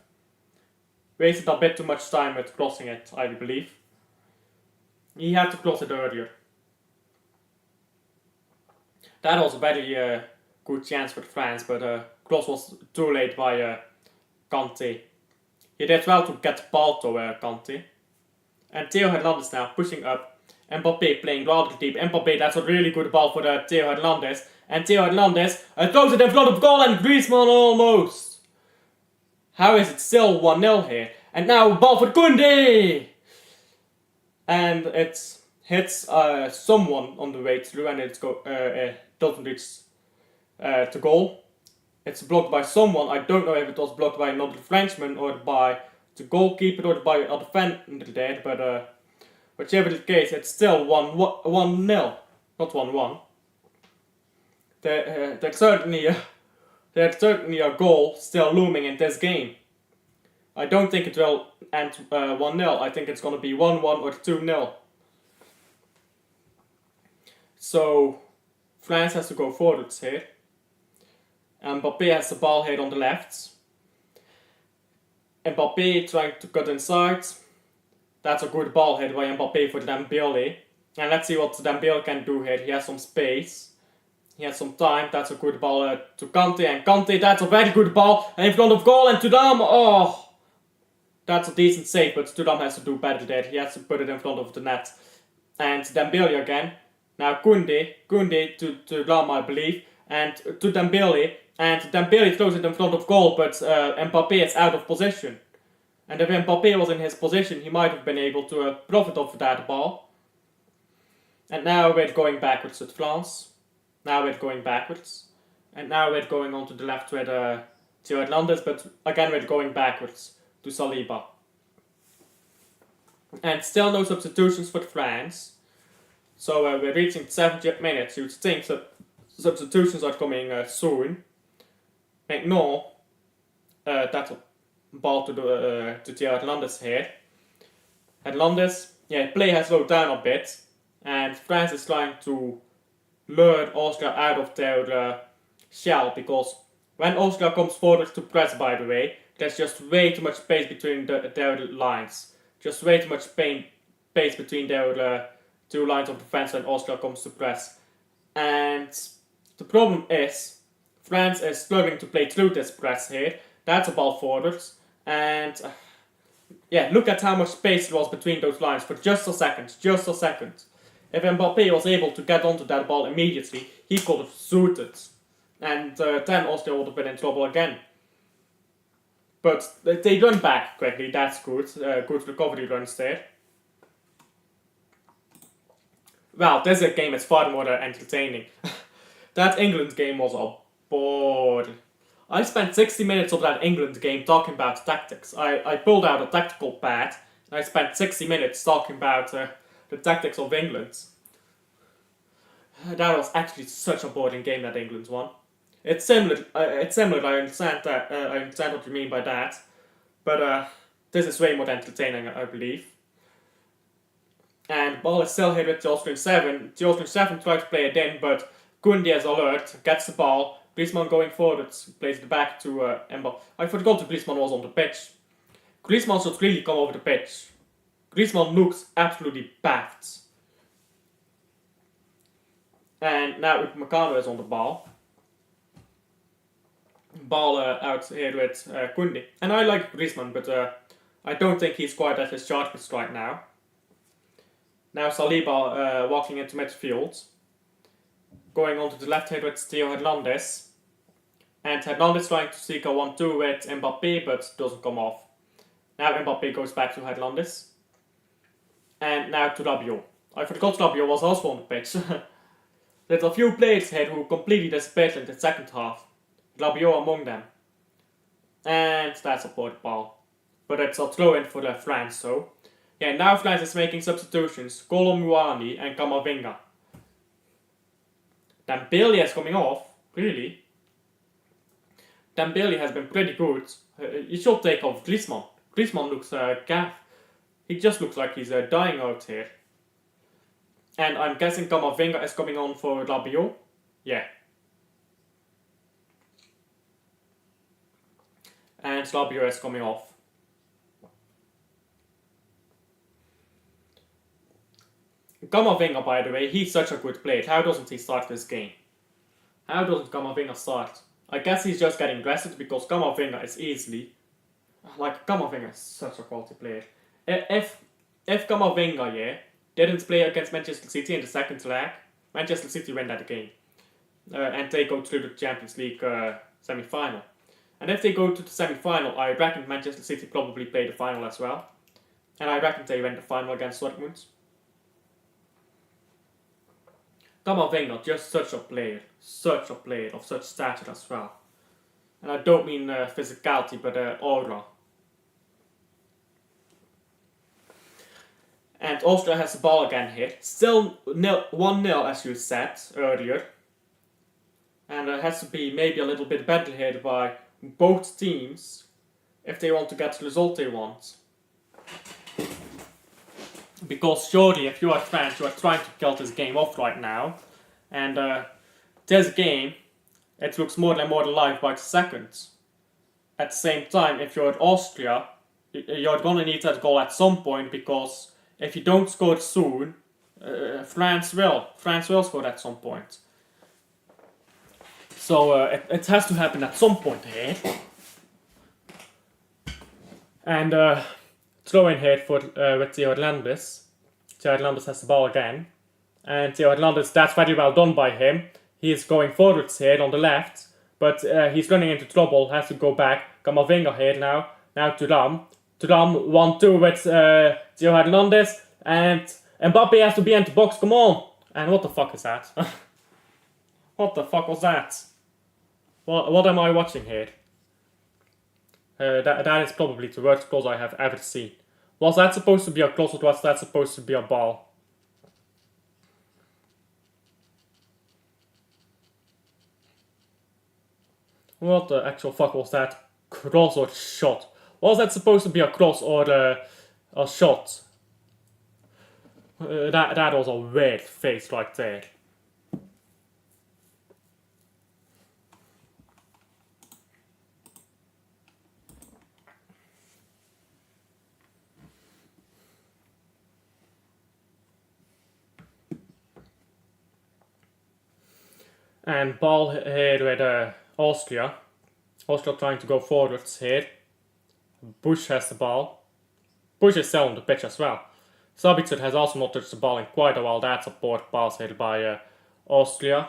Wasted a bit too much time with crossing it, I believe. He had to cross it earlier. That was a very good chance for France, but cross was too late by Kanté. He did well to get the ball to Kanté. And Theo Hernandez now pushing up. Mbappé playing rather deep. Mbappé, that's a really good ball for Theo Hernandez. And Theo Hernandez throws it in front of goal and Griezmann almost. How is it still 1-0 here? And now ball for Koundé! And it hits someone on the way through and it doesn't reach the goal. It's blocked by someone. I don't know if it was blocked by another Frenchman or by the goalkeeper or by a defender there, but whichever the case, it's still 1-0, not 1-1. There's certainly a goal still looming in this game. I don't think it will end 1-0. I think it's going to be 1-1 or 2-0. So France has to go forwards here. Mbappé has the ball here on the left. Mbappé trying to cut inside. That's a good ball here by Mbappé for Dembele. And let's see what Dembele can do here. He has some space. He has some time. That's a good ball to Kante. And Kante, that's a very good ball. And in front of goal. And Tudam, oh, that's a decent save. But Tudam has to do better there. He has to put it in front of the net. And Dembele again. Now Koundé to Tudam, I believe. And to Dembele. And Dembele throws it in front of goal. But Mbappé is out of position. And if Mbappé was in his position, he might have been able to profit off that ball. And now we're going backwards with France. Now we're going backwards. And now we're going on to the left with Theo Hernandez, but again we're going backwards to Saliba. And still no substitutions for France. So we're reaching 70 minutes. You'd think that substitutions are coming soon. And no, that's a ball to Theo Hernandez here. Hernandez, yeah, play has slowed down a bit. And France is trying to lure Austria out of their shell, because when Austria comes forward to press, by the way, there's just way too much space between their lines. Just way too much space between their two lines of defense when Austria comes to press. And the problem is, France is struggling to play through this press here. That's a ball forwards. And yeah, look at how much space there was between those lines for just a second. If Mbappé was able to get onto that ball immediately, he could have shooted. And then Austria would have been in trouble again. But they run back quickly, that's good. Good recovery runs there. Well, this game is far more entertaining. That England game was a bore. I spent 60 minutes of that England game talking about tactics. I pulled out a tactical pad, and I spent 60 minutes talking about the tactics of England. That was actually such a boring game that England won. It's similar. I understand that. I understand what you mean by that, but this is way more entertaining, I believe. And ball is still here with the Austrian 7. The Austrian 7 tries to play it in, but Koundé is alert, gets the ball. Griezmann going forward, plays it back to Mbappé. I forgot that Griezmann was on the pitch. Griezmann should really come over the pitch. Griezmann looks absolutely baffed. And now Upamecano is on the ball. Ball out here with Koundé. And I like Griezmann, but I don't think he's quite at his sharpest right now. Now Saliba walking into midfield. Going on to the left here with Theo Hernandez. And Hernandez trying to seek a 1-2 with Mbappé, but doesn't come off. Now Mbappé goes back to Hernandez. And now to Rabiot. I forgot Rabiot was also on the pitch. There's a few players here who completely disappeared in the second half. Rabiot among them. And that's a poor ball. But it's a throw in for France, so. Yeah, now France is making substitutions. Kolo Muani and Camavinga. Dembele is coming off. Really? Dembele has been pretty good. You should take off Griezmann. Griezmann looks gaff. He just looks like he's dying out here. And I'm guessing Camavinga is coming on for Rabiot. Yeah. And Rabiot is coming off. Camavinga, by the way, he's such a good player. How doesn't he start this game? How doesn't Camavinga start? I guess he's just getting rested because Camavinga is easily... Camavinga is such a quality player. If Camavinga, didn't play against Manchester City in the second leg, Manchester City win that game. And they go through the Champions League semi-final. And if they go to the semi-final, I reckon Manchester City probably play the final as well. And I reckon they win the final against Dortmund. Camavinga, just such a player of such stature as well. And I don't mean physicality, but aura. And Austria has the ball again here. Still 1-0 as you said earlier. And it has to be maybe a little bit better here by both teams if they want to get the result they want. Because surely if you are France, you are trying to kill this game off right now. And this game, it looks more and more alive by the second. At the same time, if you're Austria, you're going to need that goal at some point, because if you don't score soon, France will score at some point. So it has to happen at some point here. And throw in here for with Theo Hernandez. Theo Hernandez has the ball again. And Theo Hernandez, that's very well done by him. He's going forwards here on the left. But he's running into trouble, has to go back. Camavinga here now. Now to Ram. To Ram, 1-2 with Theo Hernandez. And Mbappe has to be in the box, come on. And what the fuck is that? What the fuck was that? What am I watching here? That is probably the worst cross I have ever seen. Was that supposed to be a cross or was that supposed to be a ball? What the actual fuck was that? Cross or shot? Was that supposed to be a cross or a shot? That was a weird face right there. And ball here with Austria. Austria trying to go forwards here. Bush has the ball. Bush is still on the pitch as well. Sabitzer has also not touched the ball in quite a while. That's a poor pass here by Austria.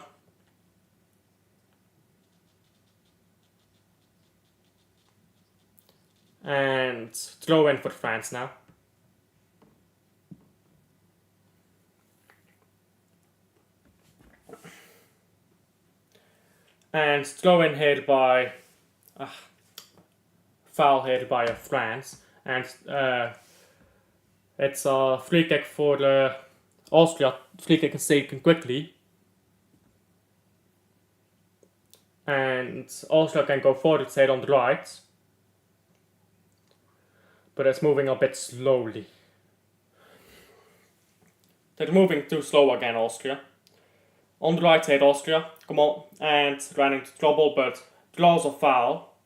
And throw in for France now. And throw in here by foul here by France, and it's a free kick for Austria. Free kick is taken quickly, and Austria can go forward here on the right, but it's moving a bit slowly. They're moving too slow again, Austria. On the right side, Austria, come on, and ran into trouble, but draws a foul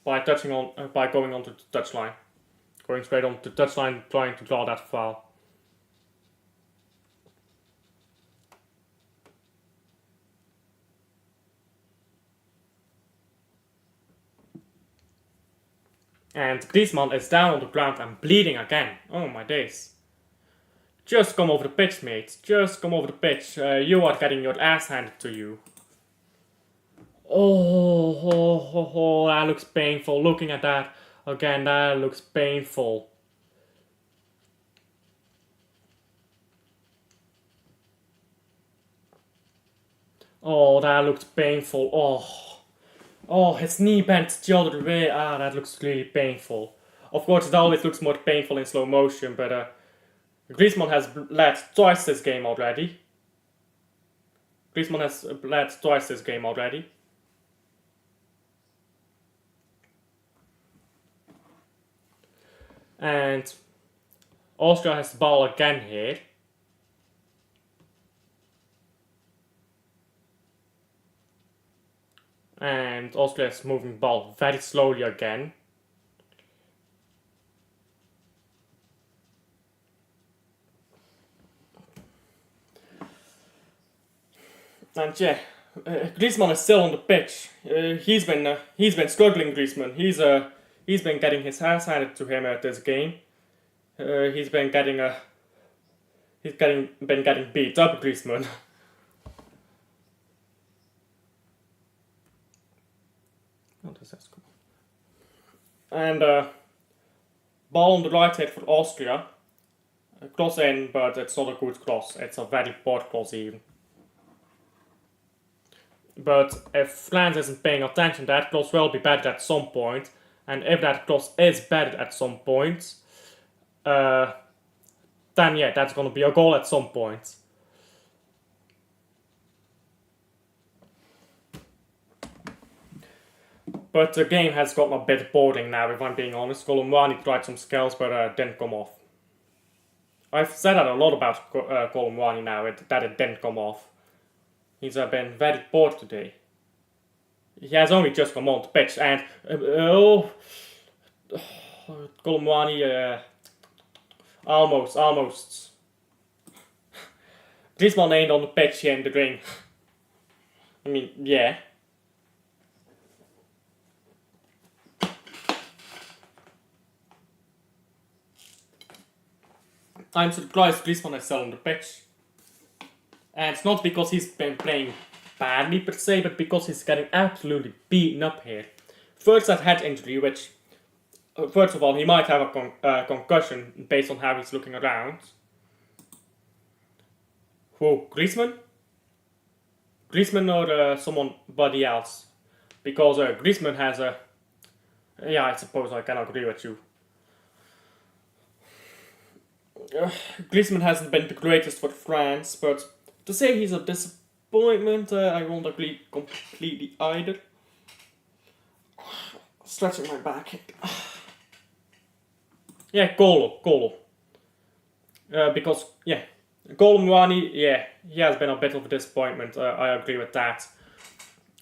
by going onto the touchline, going straight onto the touchline, trying to draw that foul. And Griezmann is down on the ground and bleeding again. Oh my days. Just come over the pitch, mate. Just come over the pitch. You are getting your ass handed to you. Oh, that looks painful. Looking at that again, that looks painful. Oh, that looks painful. Oh, his knee bent the other way. Ah, that looks really painful. Of course, it always looks more painful in slow motion, but Griezmann has bled twice this game already. And Austria has the ball again here. And Austria is moving the ball very slowly again. And yeah, Griezmann is still on the pitch. He's been struggling. Griezmann. He's been getting his ass handed to him at this game. He's been getting beat up, Griezmann. And ball on the right side for Austria. Cross in, but it's not a good cross. It's a very poor cross even. But if France isn't paying attention, that cross will be batted at some point. And if that cross is batted at some point, then yeah, that's going to be a goal at some point. But the game has gotten a bit boring now, if I'm being honest. Colomwani tried some skills, but didn't come off. I've said that a lot about Colomwani now, that it didn't come off. He's been very poor today. He has only just come on the pitch, and Colomwani almost. Griezmann ain't on the pitch here in the ring. I mean, yeah. I'm surprised Griezmann is still on the pitch. And it's not because he's been playing badly per se, but because he's getting absolutely beaten up here. First that head injury, which, first of all, he might have a concussion based on how he's looking around. Who, Griezmann? Griezmann or somebody else? Because Griezmann has a... Yeah, I suppose I can agree with you. Griezmann hasn't been the greatest for France, but to say he's a disappointment, I won't agree completely either. Stretching my back. Yeah, Golo. Because, yeah, Golo Muani, yeah, he has been a bit of a disappointment, I agree with that.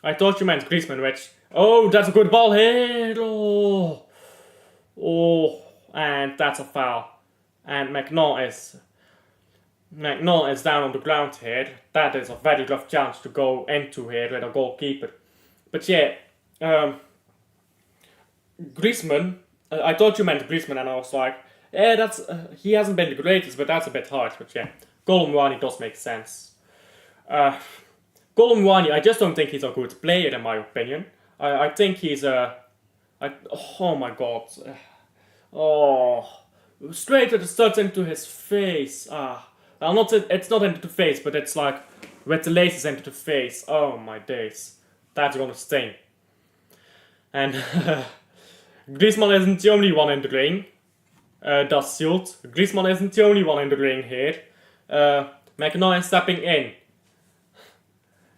I thought you meant Griezmann, which... Oh, that's a good ball here! Oh, and that's a foul. And McNaught is down on the ground here. That is a very rough challenge to go into here with a goalkeeper. But yeah, Griezmann, I thought you meant Griezmann, and I was like, yeah, that's he hasn't been the greatest, but that's a bit hard. But yeah, Golo Muani does make sense. Golo Muani, I just don't think he's a good player in my opinion. I think he's oh my god. Straight to the studs into his face. Well, it's not into the face, but it's like with the laces into the face. Oh my days. That's gonna sting. And Griezmann isn't the only one in the ring. Das zult. Griezmann isn't the only one in the ring here. McNaught is stepping in.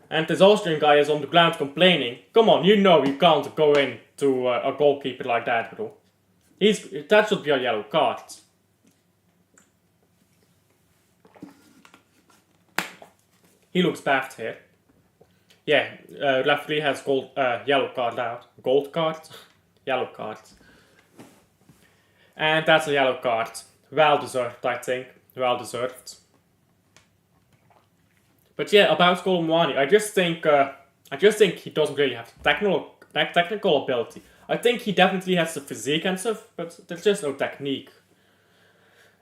And this Austrian guy is on the ground complaining. Come on, you know you can't go into a goalkeeper like that, bro. That should be a yellow card. He looks baffed here. Yeah, referee has yellow card out. Gold card? Yellow card. And that's a yellow card. Well deserved, I think. Well deserved. But yeah, about Golo Muani, I just think he doesn't really have technical ability. I think he definitely has the physique and stuff, but there's just no technique.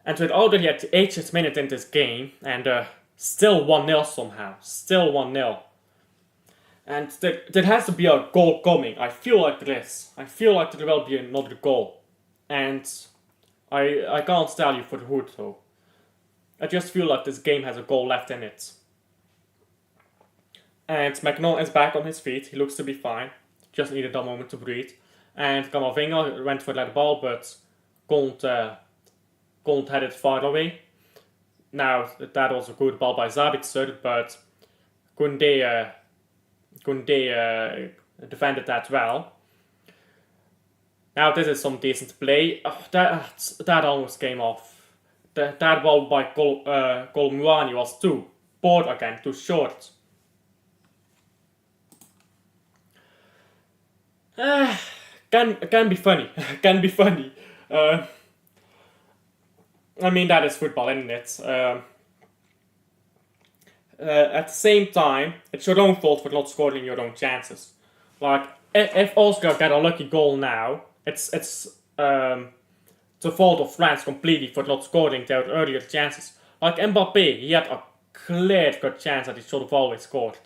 And with already at the 80th minute in this game, and still 1-0 somehow. Still 1-0. And there has to be a goal coming. I feel like there is. I feel like there will be another goal. And I can't tell you for the hood though. I just feel like this game has a goal left in it. And McNaught is back on his feet. He looks to be fine. Just needed a moment to breathe. And Camavinga went for that ball, but couldn't head it far away. Now, that was a good ball by Sabitzer, but Koundé defended that well. Now this is some decent play. Oh, that almost came off. That ball by Golo Muani was too poor again, too short. Can be funny. Can be funny. I mean, that is football, isn't it? At the same time, it's your own fault for not scoring your own chances. Like, if Austria get a lucky goal now, it's the fault of France completely for not scoring their earlier chances. Like Mbappé, he had a clear-cut chance that he should have always scored.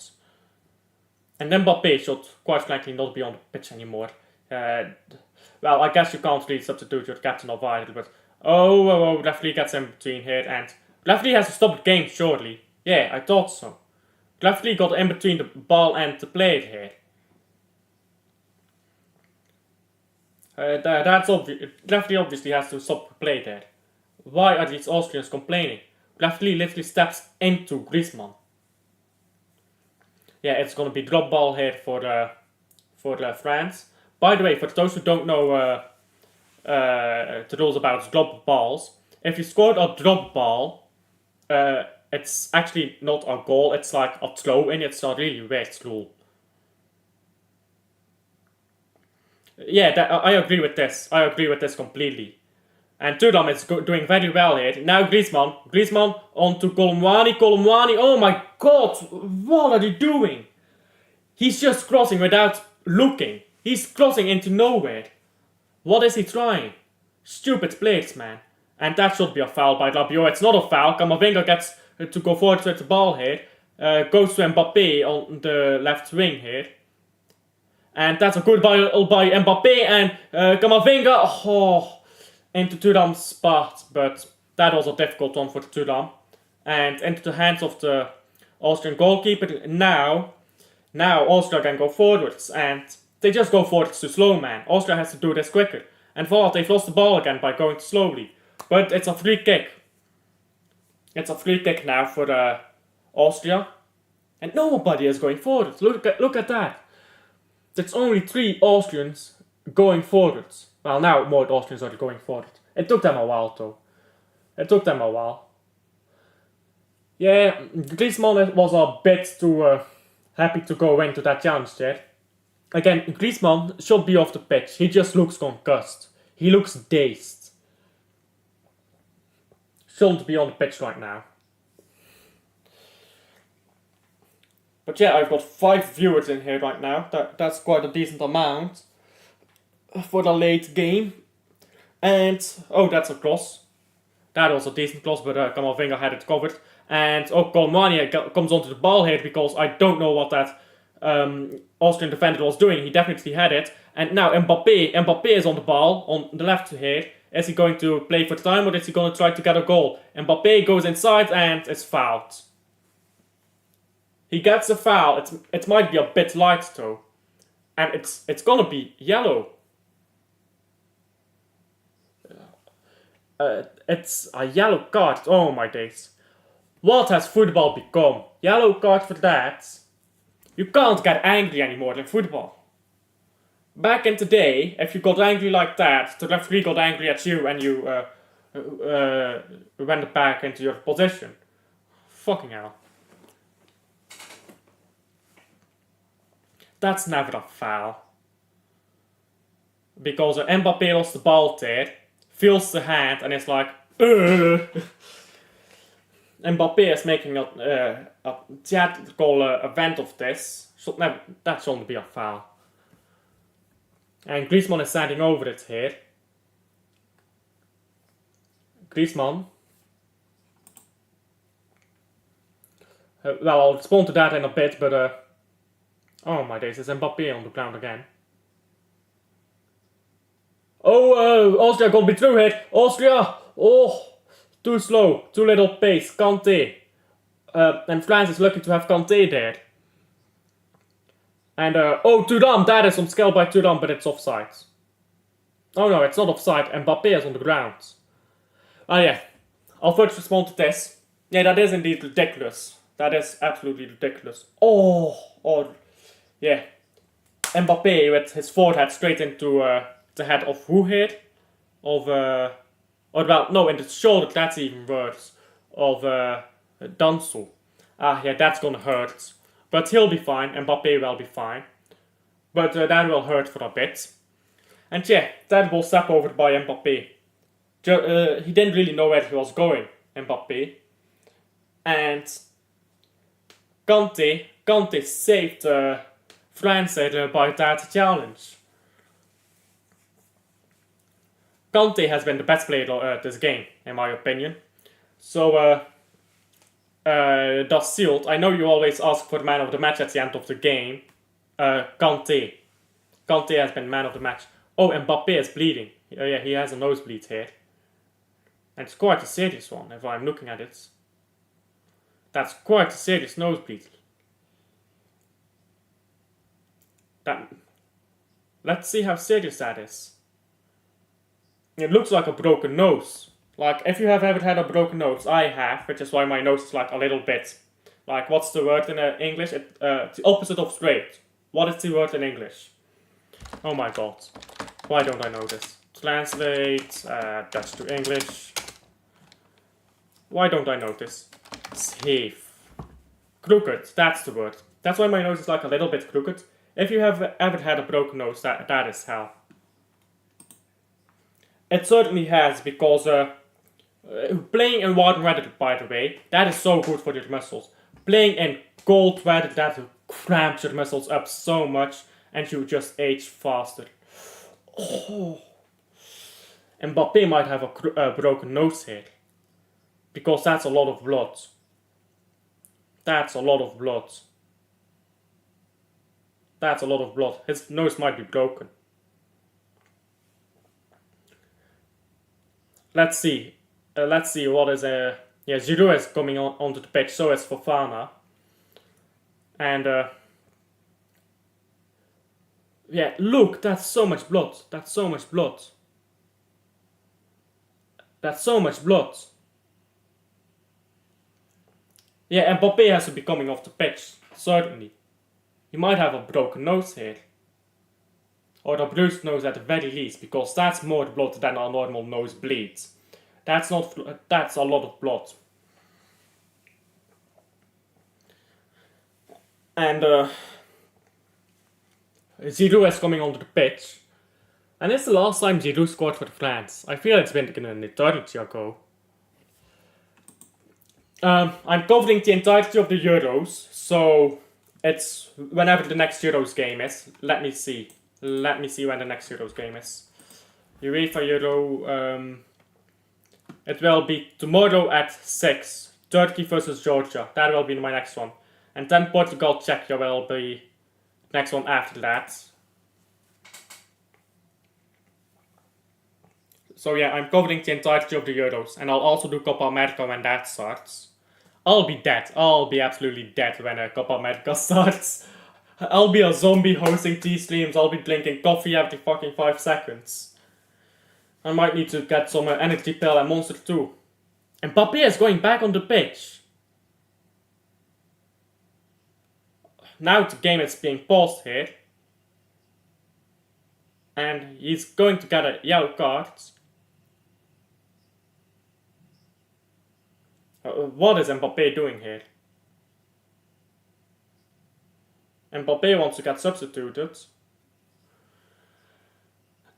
And Mbappé should, quite frankly, not be on the pitch anymore. Well, I guess you can't really substitute your captain of either, but... Oh, referee gets in between here, and... Referee has to stop the game, surely. Yeah, I thought so. Referee got in between the ball and the player here. That's obvious. Referee obviously has to stop the play there. Why are these Austrians complaining? Referee literally steps into Griezmann. Yeah, it's gonna be drop ball here for France. By the way, for those who don't know the rules about drop balls, if you scored a drop ball, it's actually not a goal, it's like a throw in, it's a really weird rule. Yeah, I agree with this. I agree with this completely. And Thuram is doing very well here. Now Griezmann on to Golo Muani. Oh my god, what are you doing? He's just crossing without looking. He's crossing into nowhere. What is he trying? Stupid players, man. And that should be a foul by Rabiot. It's not a foul. Camavinga gets to go forward with the ball here. Goes to Mbappé on the left wing here. And that's a good ball by Mbappé. And Camavinga into Thuram's spot. But that was a difficult one for Thuram. And into the hands of the Austrian goalkeeper. Now Austria can go forwards. And they just go forwards to slow man. Austria has to do this quicker. And for that, they've lost the ball again by going slowly. But it's a free kick. It's a free kick now for Austria. And nobody is going forward. Look at that. There's only 3 Austrians going forwards. Well, now more Austrians are going forward. It took them a while, though. It took them a while. Yeah, Griezmann was a bit too happy to go into that challenge there. Again, Griezmann should be off the pitch. He just looks concussed. He looks dazed. Shouldn't be on the pitch right now. But yeah, I've got 5 viewers in here right now. That's quite a decent amount for the late game. And, that's a cross. That was a decent cross, but Camavinga had it covered. And, Colmani comes onto the ball here because I don't know what that Austrian defender was doing. He definitely had it. And now Mbappé is on the ball, on the left here. Is he going to play for time or is he going to try to get a goal? Mbappé goes inside and it's fouled. He gets a foul. It might be a bit light though. And it's gonna be yellow. It's a yellow card. Oh my days. What has football become? Yellow card for that. You can't get angry anymore in football. Back in the day, if you got angry like that, the referee got angry at you and you went back into your position. Fucking hell. That's never a foul. Because Mbappé lost the ball there, feels the hand and is like, Mbappé is making a theatrical event of this. That shouldn't be a foul. And Griezmann is standing over it here. Griezmann. Well, I'll respond to that in a bit, but oh my days, it's Mbappé on the ground again. Austria gonna be through here. Austria! Too slow, too little pace. Kanté. And France is lucky to have Kanté there. And, Thuram, that is some skill by Thuram, but it's offside. Oh no, it's not offside, Mbappé is on the ground. Oh yeah, I'll first respond to this. Yeah, that is indeed ridiculous. That is absolutely ridiculous. Yeah. Mbappé with his forehead straight into the head of who here? In the shoulder, that's even worse. Of Danso. Yeah, that's gonna hurt. But he'll be fine, Mbappé will be fine. But that will hurt for a bit. And yeah, that was step over by Mbappé. He didn't really know where he was going, Mbappé. And Kanté saved France by that challenge. Kanté has been the best player this game, in my opinion. So, that's sealed. I know you always ask for man of the match at the end of the game. Kanté. Kanté has been man of the match. Oh, Mbappé is bleeding. Yeah, he has a nosebleed here. And it's quite a serious one, if I'm looking at it. That's quite a serious nosebleed. Let's see how serious that is. It looks like a broken nose. Like, if you have ever had a broken nose, I have, which is why my nose is like a little bit. Like, what's the word in English? It's the opposite of straight. What is the word in English? Oh my god. Why don't I know this? Translate Dutch to English. Why don't I know this? Scheef. Crooked, that's the word. That's why my nose is like a little bit crooked. If you have ever had a broken nose, that is hell. It certainly has, because playing in warm weather, by the way, that is so good for your muscles. Playing in cold weather, that cramps your muscles up so much, and you just age faster. Mbappe might have a broken nose here. Because that's a lot of blood. That's a lot of blood. That's a lot of blood. His nose might be broken. Let's see. Let's see what is yeah, Giroud is coming onto the pitch, so is Fofana. And yeah, look, that's so much blood. That's so much blood. That's so much blood. Yeah, Mbappe has to be coming off the pitch, certainly. He might have a broken nose here. Or a bruised nose at the very least, because that's more blood than a normal nose bleeds. That's a lot of blood. And Giroud is coming onto the pitch. And it's the last time Giroud scored for France. I feel it's been an eternity ago. I'm covering the entirety of the Euros, so it's whenever the next Euros game is. Let me see when the next Euros game is. UEFA Euro, it will be tomorrow at 6. Turkey versus Georgia. That will be my next one. And then Portugal, Czechia will be next one after that. So yeah, I'm covering the entirety of the Euros. And I'll also do Copa America when that starts. I'll be dead. I'll be absolutely dead when Copa America starts. I'll be a zombie hosting these streams. I'll be drinking coffee every fucking 5 seconds. I might need to get some energy pill and Monster too. And Mbappe is going back on the pitch. Now the game is being paused here. And he's going to get a yellow card. What is Mbappe doing here? Mbappe wants to get substituted.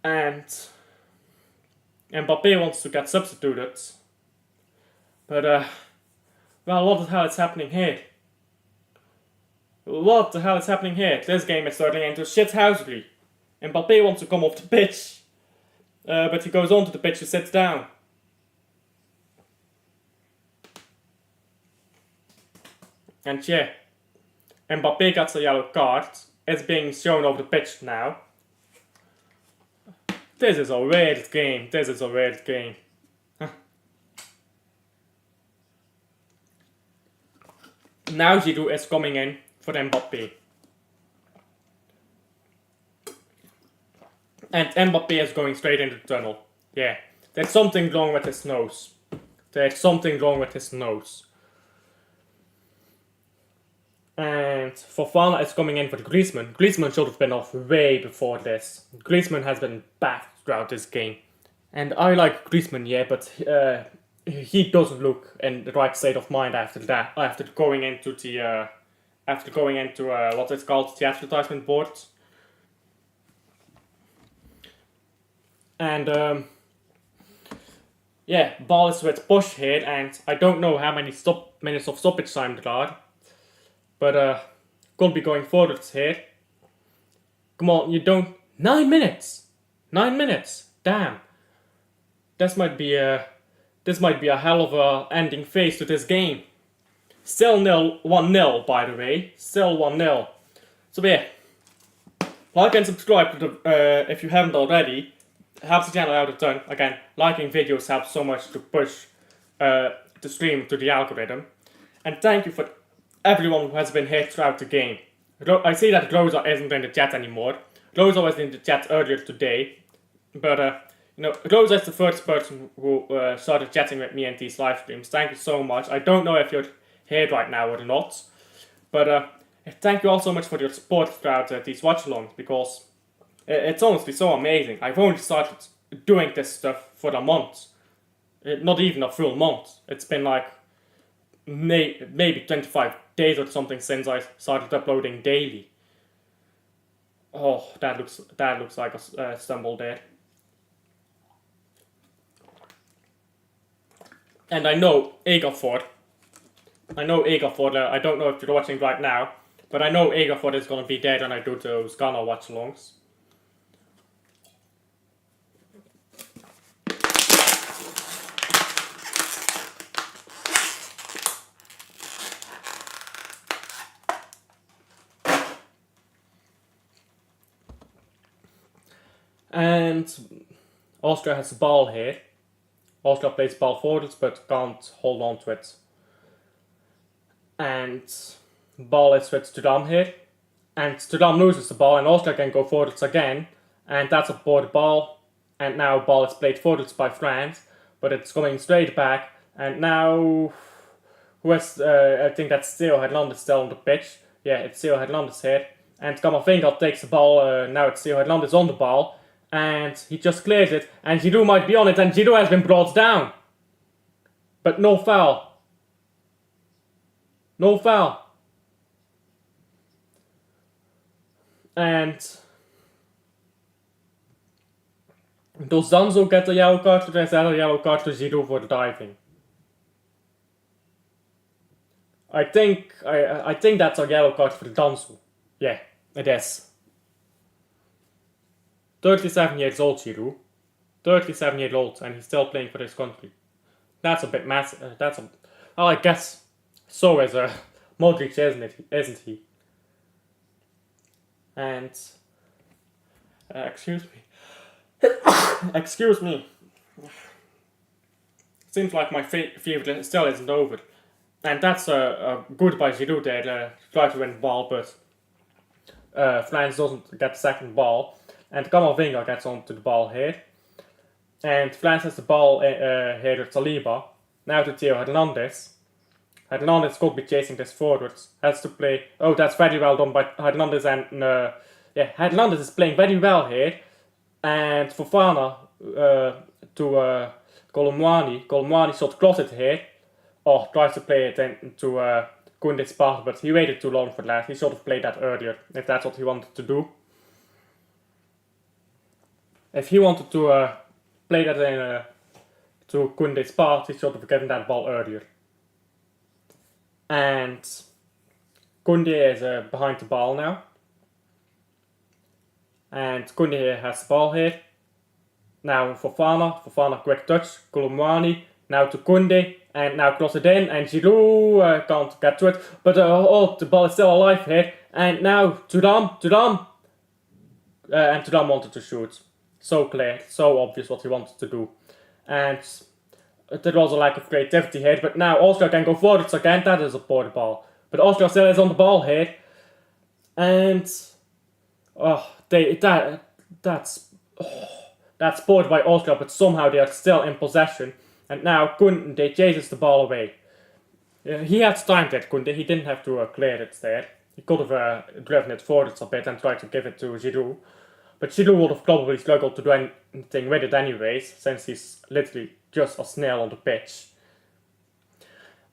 And Mbappe wants to get substituted. But, well, what the hell is happening here? What the hell is happening here? This game is turning into shithousery. Mbappe wants to come off the pitch. But he goes onto the pitch and sits down. And yeah, Mbappe gets a yellow card. It's being shown over the pitch now. This is a weird game. This is a weird game. Now Giroud is coming in for Mbappe. And Mbappe is going straight into the tunnel. Yeah, there's something wrong with his nose. There's something wrong with his nose. And Fofana is coming in for Griezmann. Griezmann should have been off way before this. Griezmann has been bad throughout this game. And I like Griezmann, yeah, but he doesn't look in the right state of mind after that. After going into what is called the advertisement board. And yeah, ball is with push here, and I don't know how many minutes of stoppage time there are. But could be going forwards here. Come on, you don't. 9 minutes. 9 minutes. Damn. This might be a hell of a ending phase to this game. Still 1-0, by the way. Still 1-0. So yeah, like and subscribe to the if you haven't already. Helps the channel out a ton. Again, liking videos helps so much to push the stream to the algorithm. And thank you for everyone who has been here throughout the game. I see that Rosa isn't in the chat anymore. Rosa was in the chat earlier today. But, you know, Rosa is the first person who started chatting with me in these live streams. Thank you so much. I don't know if you're here right now or not. But thank you all so much for your support throughout these watch-alongs. Because it's honestly so amazing. I've only started doing this stuff for a month. Not even a full month. It's been like maybe 25 days or something since I started uploading daily. Oh, that looks like a stumble there. And I know Egaford. I don't know if you're watching right now, but I know Egaford is gonna be dead when I do those Ghana watch-alongs. And Austria has the ball here. Austria plays ball forwards but can't hold on to it. And ball is with Studam here. And Studam loses the ball and Austria can go forwards again. And that's a board ball. And now ball is played forwards by France. But it's going straight back. And now... I think that's Theo Hernandez still on the pitch. Yeah, it's Theo Hernandez here. And Camavinga takes the ball. Now it's Theo Hernandez on the ball. And he just clears it. And Giroud might be on it. And Giroud has been brought down. But no foul. No foul. And does Danzo get a yellow card? Or is that a yellow card to Giroud for the diving? I think that's a yellow card for Danzo. Yeah, it is. 37 years old, Giroud. 37 years old, and he's still playing for his country. That's a bit massive. Well, I guess so is Modric, isn't he? And excuse me. Excuse me. Seems like my fever still isn't over. And that's a good by Giroud there. Try to win the ball, but France doesn't get the second ball. And Camavinga gets onto the ball here. And France has the ball here with Saliba. Now to Theo Hernandez. Hernandez could be chasing this forwards. Has to play. Oh, that's very well done by Hernandez. And Hernandez is playing very well here. And Fofana to Colomwani. Colomwani should cross it here. Or tries to play it into Koundé's path, but he waited too long for that. He should have played that earlier, if that's what he wanted to do. If he wanted to play that in to Koundé's path, he should have given that ball earlier. And Koundé is behind the ball now. And Koundé has the ball here. Now Fofana quick touch, Colomwani, now to Koundé. And now cross it in, and Giroud can't get to it. But the ball is still alive here. And now Tudam. And Tudam wanted to shoot. So clear, so obvious what he wanted to do. And there was a lack of creativity here. But now Austria can go forwards again. That is a poor ball. But Austria still is on the ball here. And that's spoiled by Austria, but somehow they are still in possession. And now Koundé chases the ball away. He had time that Koundé, he didn't have to clear it there. He could have driven it forwards a bit and tried to give it to Giroud. But Giroud would have probably struggled to do anything with it anyways, since he's literally just a snail on the pitch.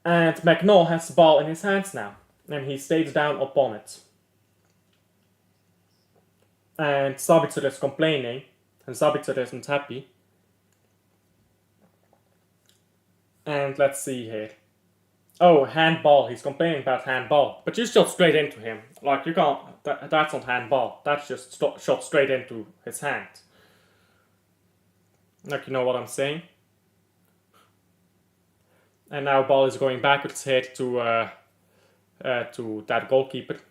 And McNall has the ball in his hands now. And he stays down upon it. And Sabitzer is complaining. And Sabitzer isn't happy. And let's see here. Oh, handball. He's complaining about handball. But you shot straight into him. Like, you can't... that's not handball. That's just shot straight into his hand. Like, you know what I'm saying? And now ball is going backwards here to that goalkeeper.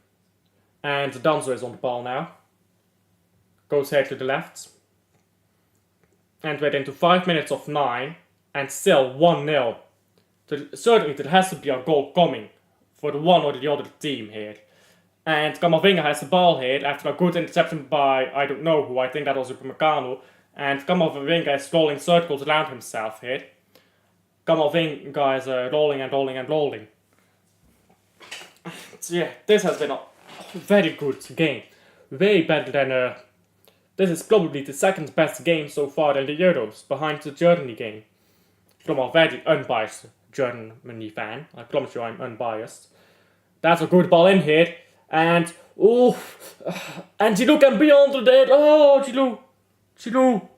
And Danzo is on the ball now. Goes here to the left. And we're into 5 minutes of 9. And still 1-0. Certainly there has to be a goal coming for the one or the other team here. And Camavinga has the ball here after a good interception by I don't know who, I think that was Upamecano. And Camavinga is rolling circles around himself here. Camavinga is rolling and rolling and rolling. So yeah, this has been a very good game. Way better than... this is probably the second best game so far in the Euros, behind the Germany game. From a very unbiased Germany fan. I promise you I'm unbiased. That's a good ball in here. And, and Giroud can be under there. Oh, Giroud.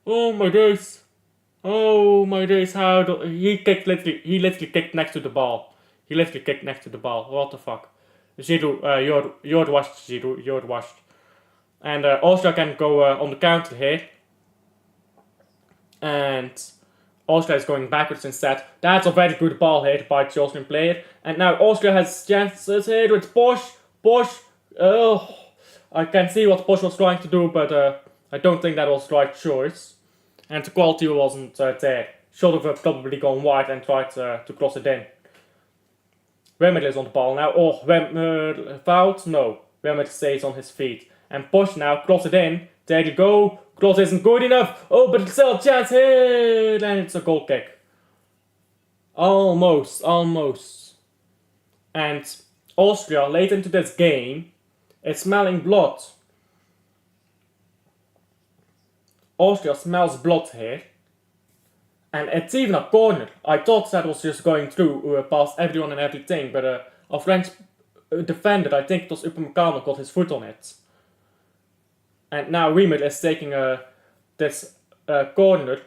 Oh my days. He literally kicked next to the ball. What the fuck? Giroud, you're washed, Giroud. You're washed. And Austria can go on the counter here. And Austria is going backwards instead. That's a very good ball here by the Austrian player. And now Austria has chances here with Bosch. Oh, I can see what Bosch was trying to do, but I don't think that was the right choice. And the quality wasn't there. Should have probably gone wide and tried to cross it in. Wemmer is on the ball now. Oh, Wemmer fouled? No. Wemmer stays on his feet. And push now, cross it in. There you go. Cross isn't good enough. Oh, but it's still a chance here. And it's a goal kick. Almost. And Austria, late into this game, is smelling blood. Austria smells blood here. And it's even a corner. I thought that was just going through past everyone and everything, but a French defender, I think it was Upamecano, got his foot on it. And now Wiemer is taking this corner,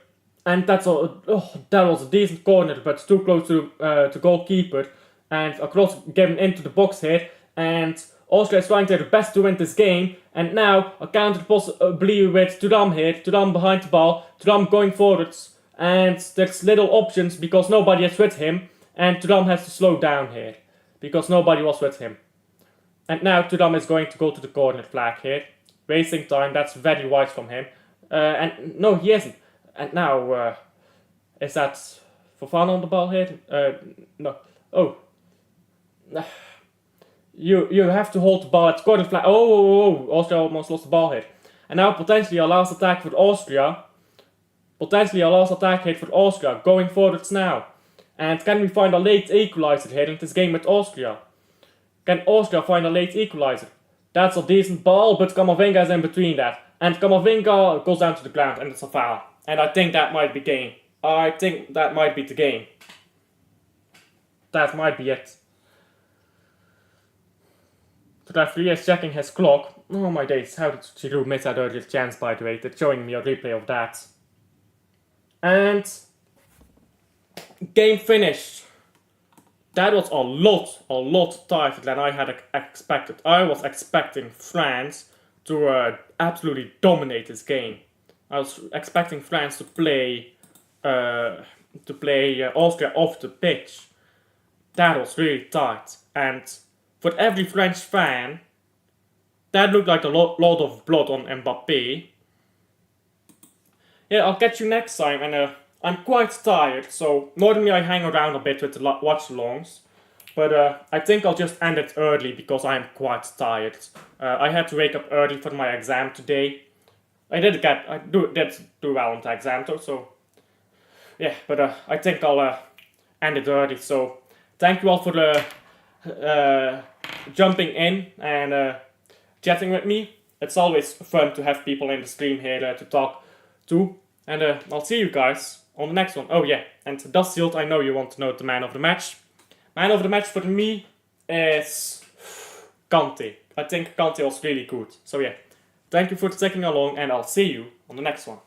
and that was a decent corner, but too close to the goalkeeper, and a cross given into the box here, and Austria is trying their best to win this game, and now a counter possibly with Thuram here, Thuram behind the ball, Thuram going forwards, and there's little options because nobody is with him, and Thuram has to slow down here, because nobody was with him. And now Thuram is going to go to the corner flag here, wasting time, that's very wise from him. And no, he isn't. And now, is that Fofana on the ball here? No. Oh. You have to hold the ball at the corner flag. Oh, Austria almost lost the ball here. And now potentially a last attack for Austria. Going forwards now. And can we find a late equalizer here in this game with Austria? Can Austria find a late equalizer? That's a decent ball, but Camavinga is in between that. And Camavinga goes down to the ground and it's a foul. And I think that might be game. I think that might be the game. That might be it. The referee is checking his clock. Oh my days, how did Giroud miss that earlier chance, by the way? They're showing me a replay of that. And game finished. That was a lot tighter than I had expected. I was expecting France to absolutely dominate this game. I was expecting France to play Austria off the pitch. That was really tight. And for every French fan, that looked like a lot of blood on Mbappé. Yeah, I'll catch you next time, and I'm quite tired, so normally I hang around a bit with the watch-alongs, but I think I'll just end it early because I am quite tired. I had to wake up early for my exam today. I did do well on the exam though, so yeah, but I think I'll end it early. So thank you all for jumping in and chatting with me. It's always fun to have people in the stream here to talk to. And I'll see you guys on the next one. Oh yeah, and Dustfield, I know you want to know the man of the match. Man of the match for me is Kante. I think Kante was really good. So yeah, thank you for sticking along and I'll see you on the next one.